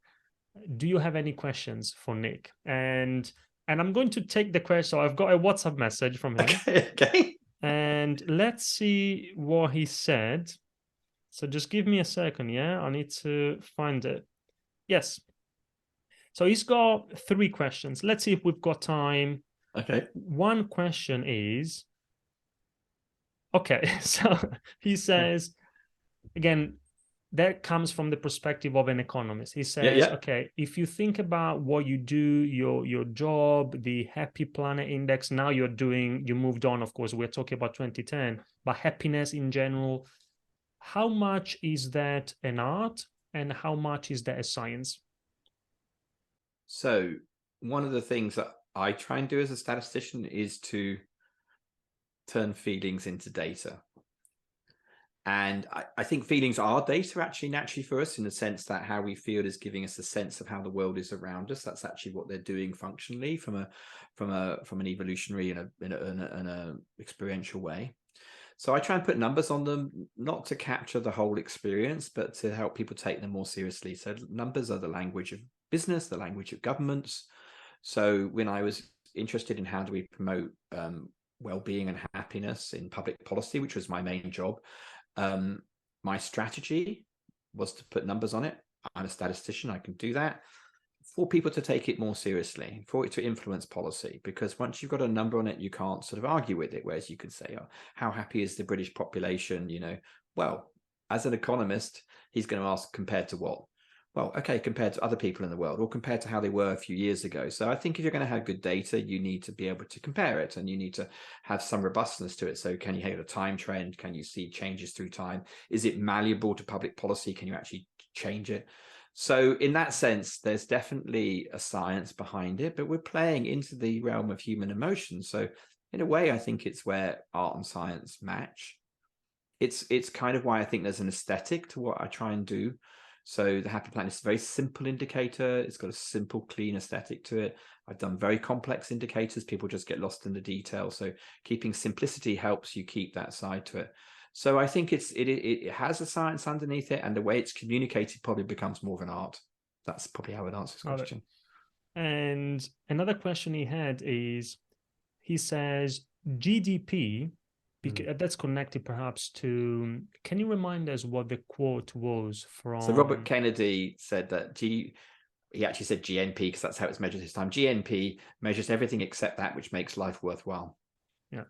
do you have any questions for Nic? And I'm going to take the question. So I've got a WhatsApp message from him. Okay. And let's see what he said. So just give me a second, yeah? I need to find it. Yes. So he's got 3 questions. Let's see if we've got time. Okay. One question is, okay, so he says, again, that comes from the perspective of an economist. He says, okay, if you think about what you do, your job, the Happy Planet Index, now you moved on, of course, we're talking about 2010, but happiness in general, how much is that an art and how much is that a science? So one of the things that I try and do as a statistician is to turn feelings into data. And I think feelings are data actually naturally for us, in the sense that how we feel is giving us a sense of how the world is around us. That's actually what they're doing functionally from an evolutionary and a experiential way. So I try and put numbers on them, not to capture the whole experience, but to help people take them more seriously. So numbers are the language of business, the language of governments. So when I was interested in how do we promote well-being and happiness in public policy, which was my main job, my strategy was to put numbers on it. I'm a statistician, I can do that, for people to take it more seriously, for it to influence policy, because once you've got a number on it, you can't sort of argue with it. Whereas you could say, oh, how happy is the British population? Well, as an economist, he's going to ask, compared to what? Well, okay, compared to other people in the world, or compared to how they were a few years ago. So I think if you're going to have good data, you need to be able to compare it, and you need to have some robustness to it. So can you have a time trend? Can you see changes through time? Is it malleable to public policy? Can you actually change it? So in that sense, there's definitely a science behind it, but we're playing into the realm of human emotion. So in a way, I think it's where art and science match. It's kind of why I think there's an aesthetic to what I try and do. So the Happy Planet is a very simple indicator. It's got a simple, clean aesthetic to it. I've done very complex indicators. People just get lost in the detail. So keeping simplicity helps you keep that side to it. So I think it has a science underneath it, and the way it's communicated probably becomes more of an art. That's probably how I'd answer this question. And another question he had is, he says GDP, that's connected perhaps to, can you remind us what the quote was from? So Robert Kennedy said that he actually said GNP because that's how it's measured this time. GNP measures everything except that which makes life worthwhile. Yeah.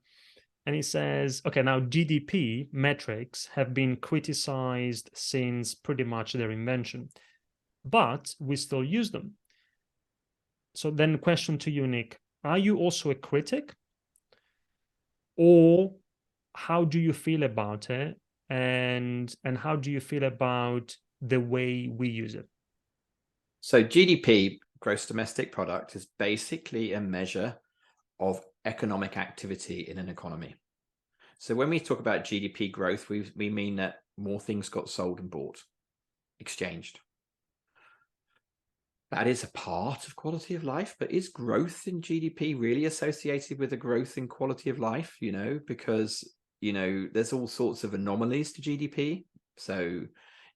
And he says, okay, now GDP metrics have been criticized since pretty much their invention, but we still use them. So then the question to you, Nic, are you also a critic? Or how do you feel about it? And how do you feel about the way we use it? So GDP, gross domestic product, is basically a measure of economic activity in an economy. So when we talk about GDP growth, we mean that more things got sold and bought, exchanged. That is a part of quality of life, but is growth in GDP really associated with a growth in quality of life? Because, there's all sorts of anomalies to GDP. So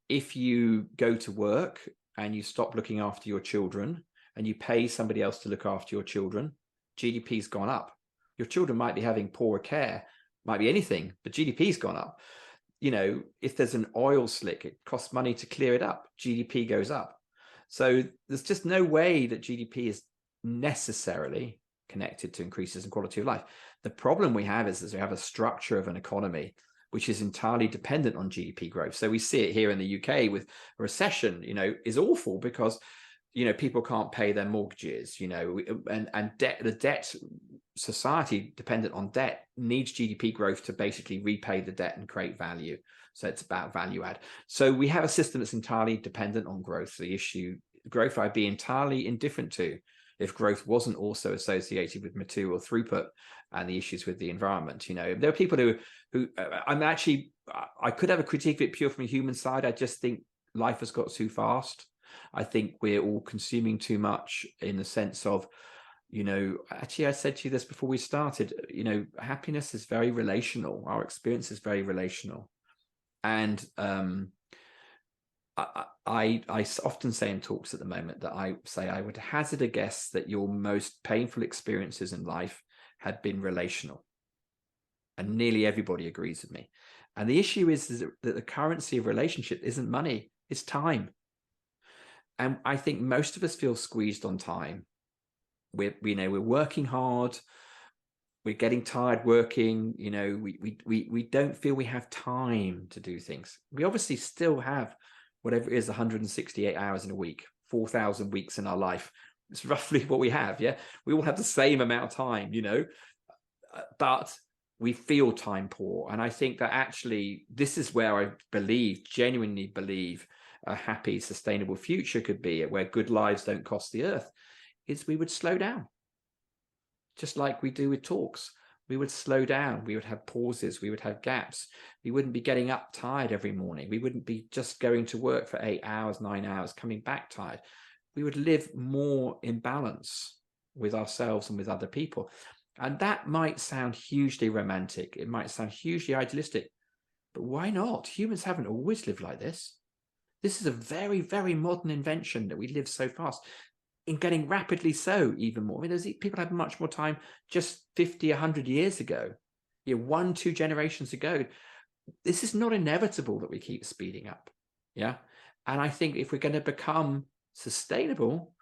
if you go to work and you stop looking after your children and you pay somebody else to look after your children, GDP's gone up. Your children might be having poorer care, might be anything, but GDP's gone up. If there's an oil slick, it costs money to clear it up, GDP goes up. So there's just no way that GDP is necessarily connected to increases in quality of life. The problem we have is that we have a structure of an economy which is entirely dependent on GDP growth. So we see it here in the UK with a recession, is awful because, people can't pay their mortgages, and the debt society dependent on debt needs GDP growth to basically repay the debt and create value. So it's about value add. So we have a system that's entirely dependent on growth. The issue, growth I'd be entirely indifferent to if growth wasn't also associated with material throughput and the issues with the environment. There are people who I could have a critique of it pure from a human side. I just think life has got too fast. I think we're all consuming too much in the sense of, actually, I said to you this before we started, happiness is very relational. Our experience is very relational. And I often say in talks at the moment that I would hazard a guess that your most painful experiences in life had been relational. And nearly everybody agrees with me. And the issue is that the currency of relationship isn't money, it's time. And I think most of us feel squeezed on time. We're working hard. We're getting tired working. We don't feel we have time to do things. We obviously still have whatever it is, 168 hours in a week, 4,000 weeks in our life. It's roughly what we have. Yeah, we all have the same amount of time. But we feel time poor. And I think that actually this is where I genuinely believe a happy, sustainable future could be, where good lives don't cost the earth, is we would slow down. Just like we do with talks, we would slow down. We would have pauses. We would have gaps. We wouldn't be getting up tired every morning. We wouldn't be just going to work for 8 hours, 9 hours, coming back tired. We would live more in balance with ourselves and with other people. And that might sound hugely romantic. It might sound hugely idealistic, but why not? Humans haven't always lived like this. This is a very, very modern invention that we live so fast, in getting rapidly so even more. I mean, people had much more time just 50, 100 years ago, 1-2 generations ago. This is not inevitable that we keep speeding up. Yeah. And I think if we're going to become sustainable,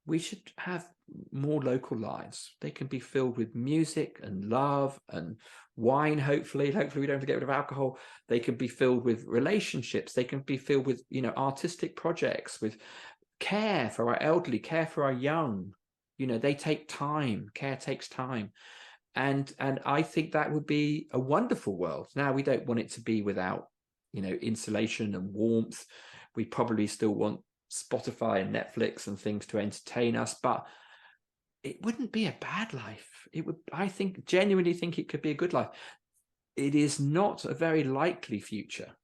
we should have more local lives. They can be filled with music and love and wine. Hopefully we don't have to get rid of alcohol. They can be filled with relationships. They can be filled with, artistic projects, with care for our elderly, care for our young. They take time. Care takes time. And I think that would be a wonderful world. Now, we don't want it to be without, insulation and warmth. We probably still want Spotify and Netflix and things to entertain us, but it wouldn't be a bad life. It would, I genuinely think it could be a good life. It is not a very likely future,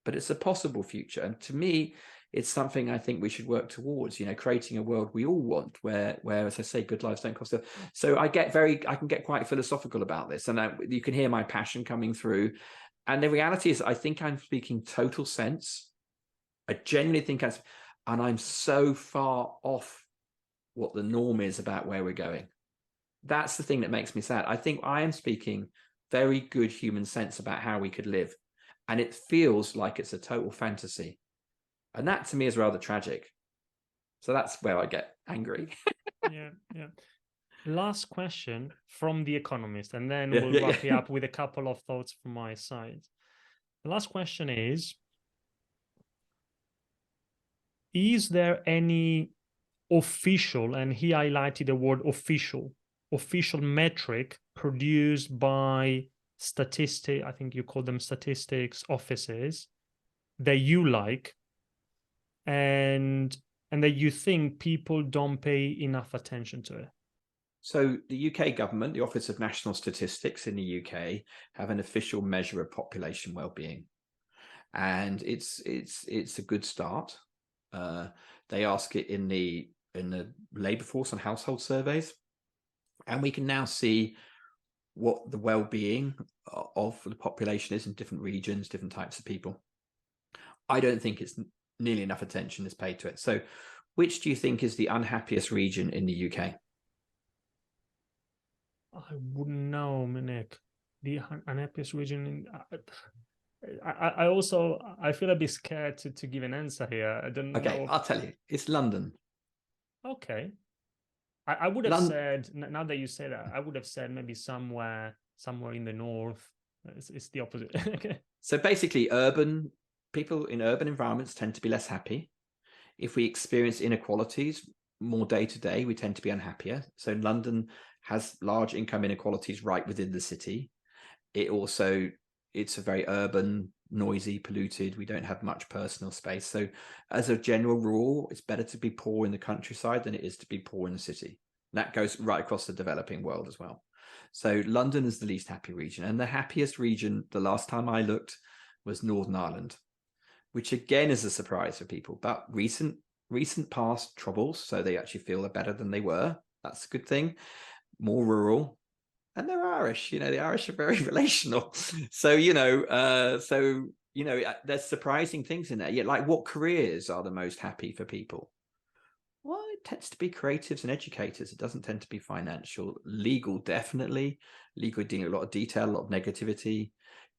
but it's a possible future. And to me, it's something I think we should work towards, creating a world we all want, where, as I say, good lives don't cost. So I can get quite philosophical about this, and you can hear my passion coming through. And the reality is, I think I'm speaking total sense. I genuinely think and I'm so far off what the norm is about where we're going. that's the thing that makes me sad. I think I am speaking very good human sense about how we could live, and it feels like it's a total fantasy, and that to me is rather tragic. So that's where I get angry. Yeah. Last question from The Economist, and then we'll wrap it up with a couple of thoughts from my side. The last question is there any official, and he highlighted the word official metric produced by I think you call them statistics offices, that you like and that you think people don't pay enough attention to it? So the UK government, the Office of National Statistics in the UK, have an official measure of population well-being, and it's a good start. They ask it in the labour force and household surveys, and we can now see what the well-being of the population is in different regions, different types of people. I don't think it's nearly enough attention is paid to it. So which do you think is the unhappiest region in the UK? I wouldn't know, Nic. The unhappiest region. I feel a bit scared to give an answer here. I don't know. Okay, I'll tell you. It's London. Okay. I would have said, now that you say that, I would have said maybe somewhere in the north. It's the opposite. Okay. So basically, people in urban environments tend to be less happy. If we experience inequalities more day to day, we tend to be unhappier. So London has large income inequalities right within the city. It's a very urban, noisy, polluted. We don't have much personal space. So as a general rule, it's better to be poor in the countryside than it is to be poor in the city. And that goes right across the developing world as well. So London is the least happy region. And the happiest region, the last time I looked, was Northern Ireland, which again is a surprise for people. But recent past troubles, so they actually feel they're better than they were. That's a good thing. More rural. And they're Irish, the Irish are very relational. So, there's surprising things in there. Yeah, like what careers are the most happy for people? Well, it tends to be creatives and educators. It doesn't tend to be financial. Legal, definitely. Legal, dealing with a lot of detail, a lot of negativity.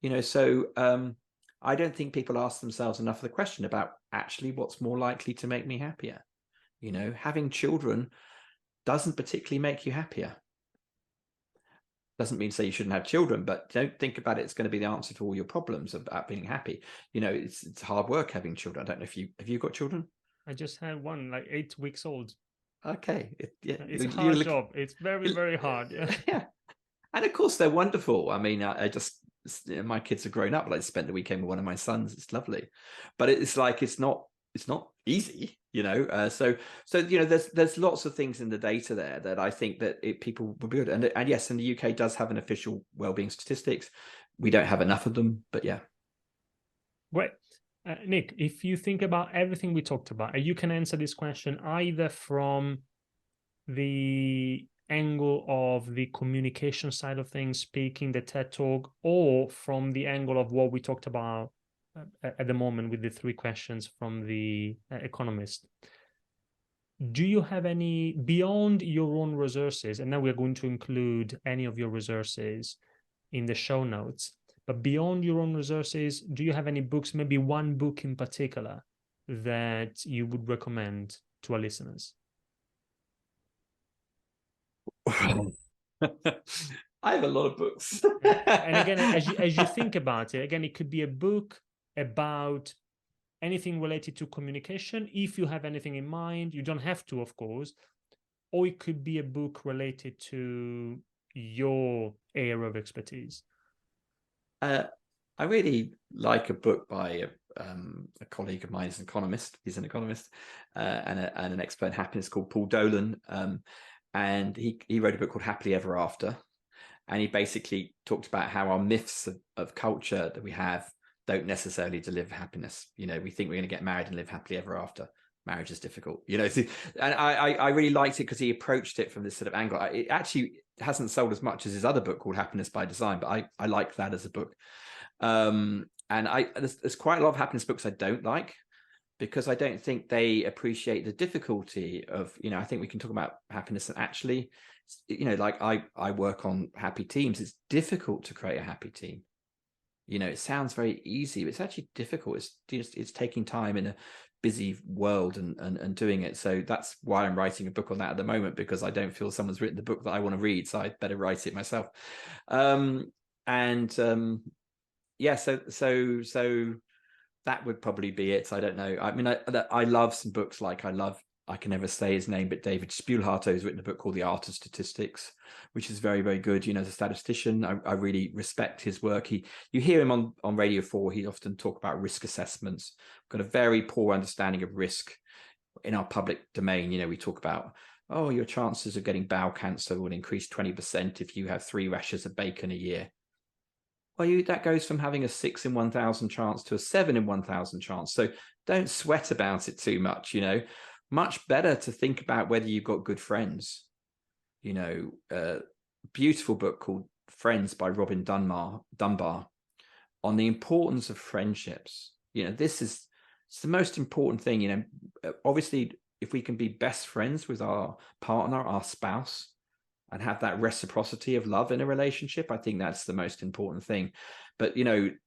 I don't think people ask themselves enough of the question about actually what's more likely to make me happier. Having children doesn't particularly make you happier. Doesn't mean to say you shouldn't have children, but don't think about it's going to be the answer to all your problems about being happy. It's hard work having children. I don't know if have you got children? I just had one, like 8 weeks old. Okay. It's a hard job. It's very, very hard. Yeah. Yeah. And of course they're wonderful. I mean, my kids are grown up. I spent the weekend with one of my sons. It's lovely, but it's like, it's not easy, so there's lots of things in the data there that I think that people will be good. And yes, and the UK does have an official wellbeing statistics. We don't have enough of them, but yeah. Right. Nic, if you think about everything we talked about, you can answer this question either from the angle of the communication side of things, speaking, the TED Talk, or from the angle of what we talked about at the moment with the 3 questions from the Economist. Do you have any, beyond your own resources, and now we're going to include any of your resources in the show notes, but beyond your own resources, do you have any books, maybe one book in particular, that you would recommend to our listeners? I have a lot of books. And again, as you think about it, again, it could be a book about anything related to communication. If you have anything in mind, you don't have to, of course, or it could be a book related to your area of expertise. I really like a book by a colleague of mine, is an economist. He's an economist and an expert in happiness called Paul Dolan. And he wrote a book called Happily Ever After. And he basically talked about how our myths of culture that we have don't necessarily deliver happiness. We think we're going to get married and live happily ever after. Marriage is difficult, and I really liked it because he approached it from this sort of angle. It actually hasn't sold as much as his other book called Happiness by Design, but I like that as a book. And there's quite a lot of happiness books I don't like, because I don't think they appreciate the difficulty of, I think we can talk about happiness, and actually, like I work on happy teams. It's difficult to create a happy team. It sounds very easy, but it's actually difficult. It's taking time in a busy world and doing it. So that's why I'm writing a book on that at the moment, because I don't feel someone's written the book that I want to read, so I better write it myself. So that would probably be it. I don't know. I mean, I love some books. Like I can never say his name, but David Spiegelhalter has written a book called The Art of Statistics, which is very, very good. As a statistician, I really respect his work. You hear him on Radio 4. He often talk about risk assessments. We've got a very poor understanding of risk in our public domain. We talk about, your chances of getting bowel cancer will increase 20% if you have 3 rashers of bacon a year. Well, that goes from having a 6 in 1,000 chance to a 7 in 1,000 chance. So don't sweat about it too much. Much better to think about whether you've got good friends. Beautiful book called Friends by Robin Dunbar on the importance of friendships. It's the most important thing. Obviously, if we can be best friends with our partner, our spouse, and have that reciprocity of love in a relationship, I think that's the most important thing. But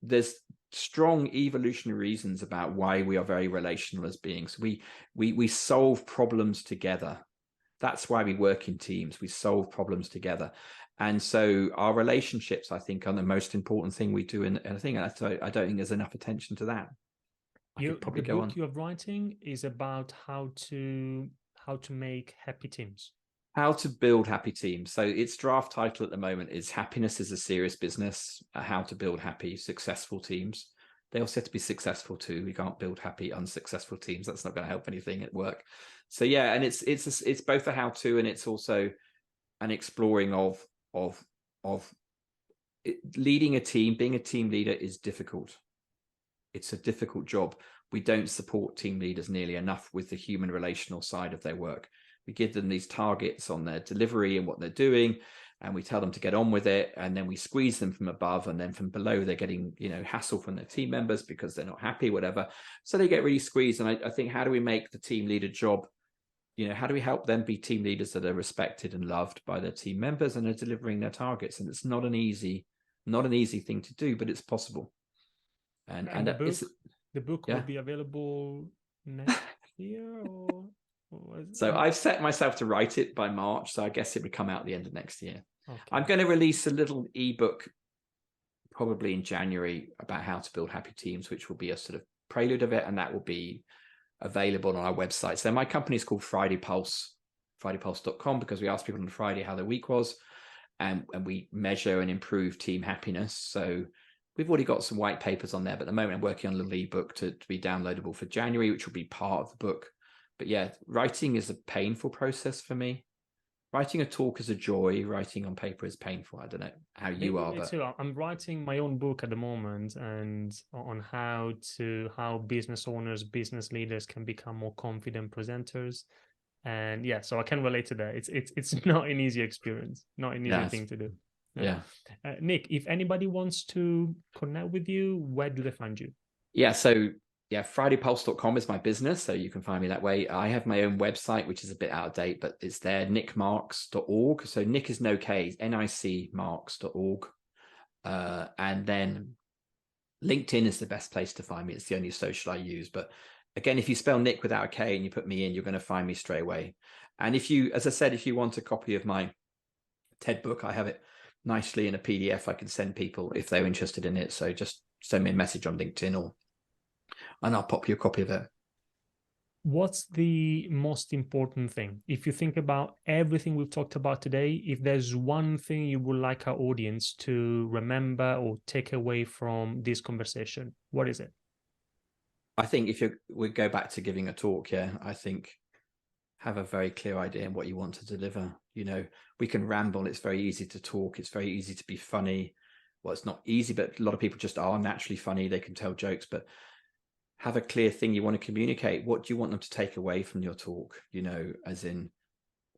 there's strong evolutionary reasons about why we are very relational as beings. We solve problems together. That's why we work in teams. We solve problems together. And so our relationships, I think, are the most important thing we do in a thing. And I don't think there's enough attention to that. The book you're writing is about how to make happy teams. How to build happy teams. So its draft title at the moment is Happiness is a Serious Business, How to Build Happy, Successful Teams. They also have to be successful too. We can't build happy, unsuccessful teams. That's not going to help anything at work. So yeah, and it's both a how-to, and it's also an exploring of leading a team. Being a team leader is difficult. It's a difficult job. We don't support team leaders nearly enough with the human relational side of their work. We give them these targets on their delivery and what they're doing, and we tell them to get on with it. And then we squeeze them from above, and then from below, they're getting, hassle from their team members because they're not happy, whatever. So they get really squeezed. And I think, how do we make the team leader job? How do we help them be team leaders that are respected and loved by their team members and are delivering their targets? And it's not an easy thing to do, but it's possible. And the book will be available next year, or? So I've set myself to write it by March, so I guess it would come out at the end of next year. Okay. I'm going to release a little ebook probably in January about how to build happy teams, which will be a sort of prelude of it, and that will be available on our website. So my company is called Friday Pulse, fridaypulse.com, because we asked people on Friday how their week was, and we measure and improve team happiness. So we've already got some white papers on there, but at the moment I'm working on a little ebook to be downloadable for January, which will be part of the book. But yeah, writing is a painful process for me. Writing a talk is a joy. Writing on paper is painful. I don't know how you are, but too. I'm writing my own book at the moment, and on how business owners, business leaders can become more confident presenters. And yeah, so I can relate to that. It's not an easy experience, not an easy thing to do. Yeah. Nic, if anybody wants to connect with you, where do they find you? Fridaypulse.com is my business, so you can find me that way. I have my own website, which is a bit out of date, but it's there, nicmarks.org. So Nic is no K, nicmarks.org. And then LinkedIn is the best place to find me. It's the only social I use. But again, if you spell Nic without a K and you put me in, you're going to find me straight away. And if you want a copy of my TED book, I have it nicely in a PDF I can send people if they're interested in it. So just send me a message on LinkedIn and I'll pop you a copy of it. What's the most important thing? If you think about everything we've talked about today, if there's one thing you would like our audience to remember or take away from this conversation, what is it? I think we go back to giving a talk, I think have a very clear idea on what you want to deliver. We can ramble. It's very easy to talk. It's very easy to be funny. Well, it's not easy, but a lot of people just are naturally funny. They can tell jokes, but have a clear thing you want to communicate. What do you want them to take away from your talk? As in,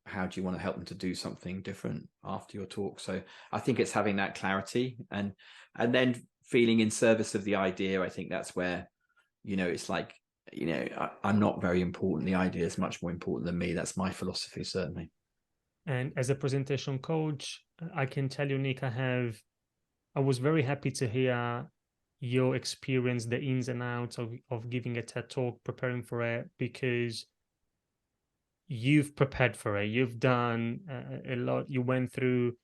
how do you want to help them to do something different after your talk? So I think it's having that clarity and then feeling in service of the idea. I think that's where, it's like I'm not very important. The idea is much more important than me. That's my philosophy, certainly. And as a presentation coach, I can tell you, Nic, I was very happy to hear your experience, the ins and outs of giving a TED Talk, preparing for it, because you've prepared for it. You've done a lot. You went through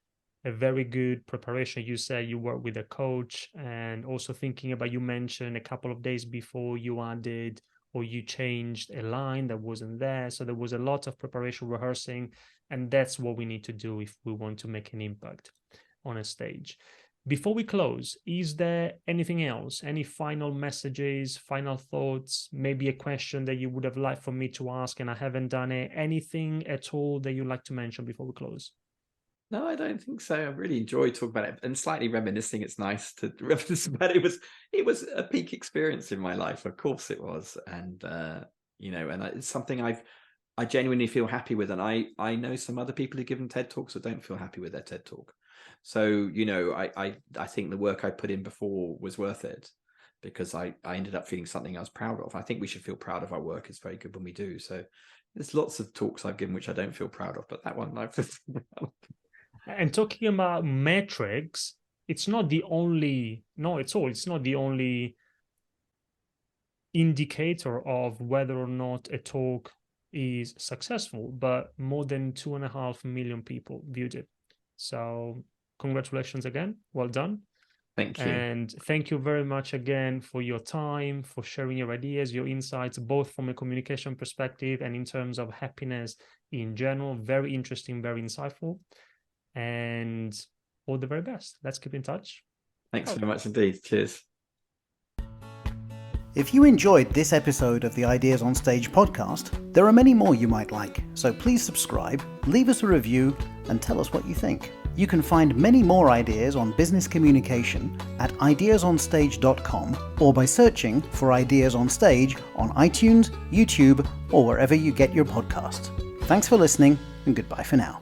a very good preparation. You say you worked with a coach, and also thinking about, you mentioned a couple of days before you added or you changed a line that wasn't there. So there was a lot of preparation, rehearsing, and that's what we need to do if we want to make an impact on a stage. Before we close, is there anything else? Any final messages, final thoughts, maybe a question that you would have liked for me to ask and I haven't done it? Anything at all that you'd like to mention before we close? No, I don't think so. I really enjoyed talking about it and slightly reminiscing. It's nice to reminisce about it. It was a peak experience in my life. Of course it was. And, and it's something I genuinely feel happy with. And I know some other people who've given TED Talks that don't feel happy with their TED Talk. So, I think the work I put in before was worth it, because I ended up feeling something I was proud of. I think we should feel proud of our work. It's very good when we do. So there's lots of talks I've given which I don't feel proud of, but that one I feel proud of. And talking about metrics, it's not the only indicator of whether or not a talk is successful, but more than 2.5 million people viewed it. So congratulations again. Well done. Thank you. And thank you very much again for your time, for sharing your ideas, your insights, both from a communication perspective and in terms of happiness in general. Very interesting, very insightful. And all the very best. Let's keep in touch. Thanks very much indeed. Cheers. If you enjoyed this episode of the Ideas on Stage podcast, there are many more you might like, so please subscribe, leave us a review, and tell us what you think. You can find many more ideas on business communication at ideasonstage.com or by searching for Ideas on Stage on iTunes, YouTube, or wherever you get your podcasts. Thanks for listening, and goodbye for now.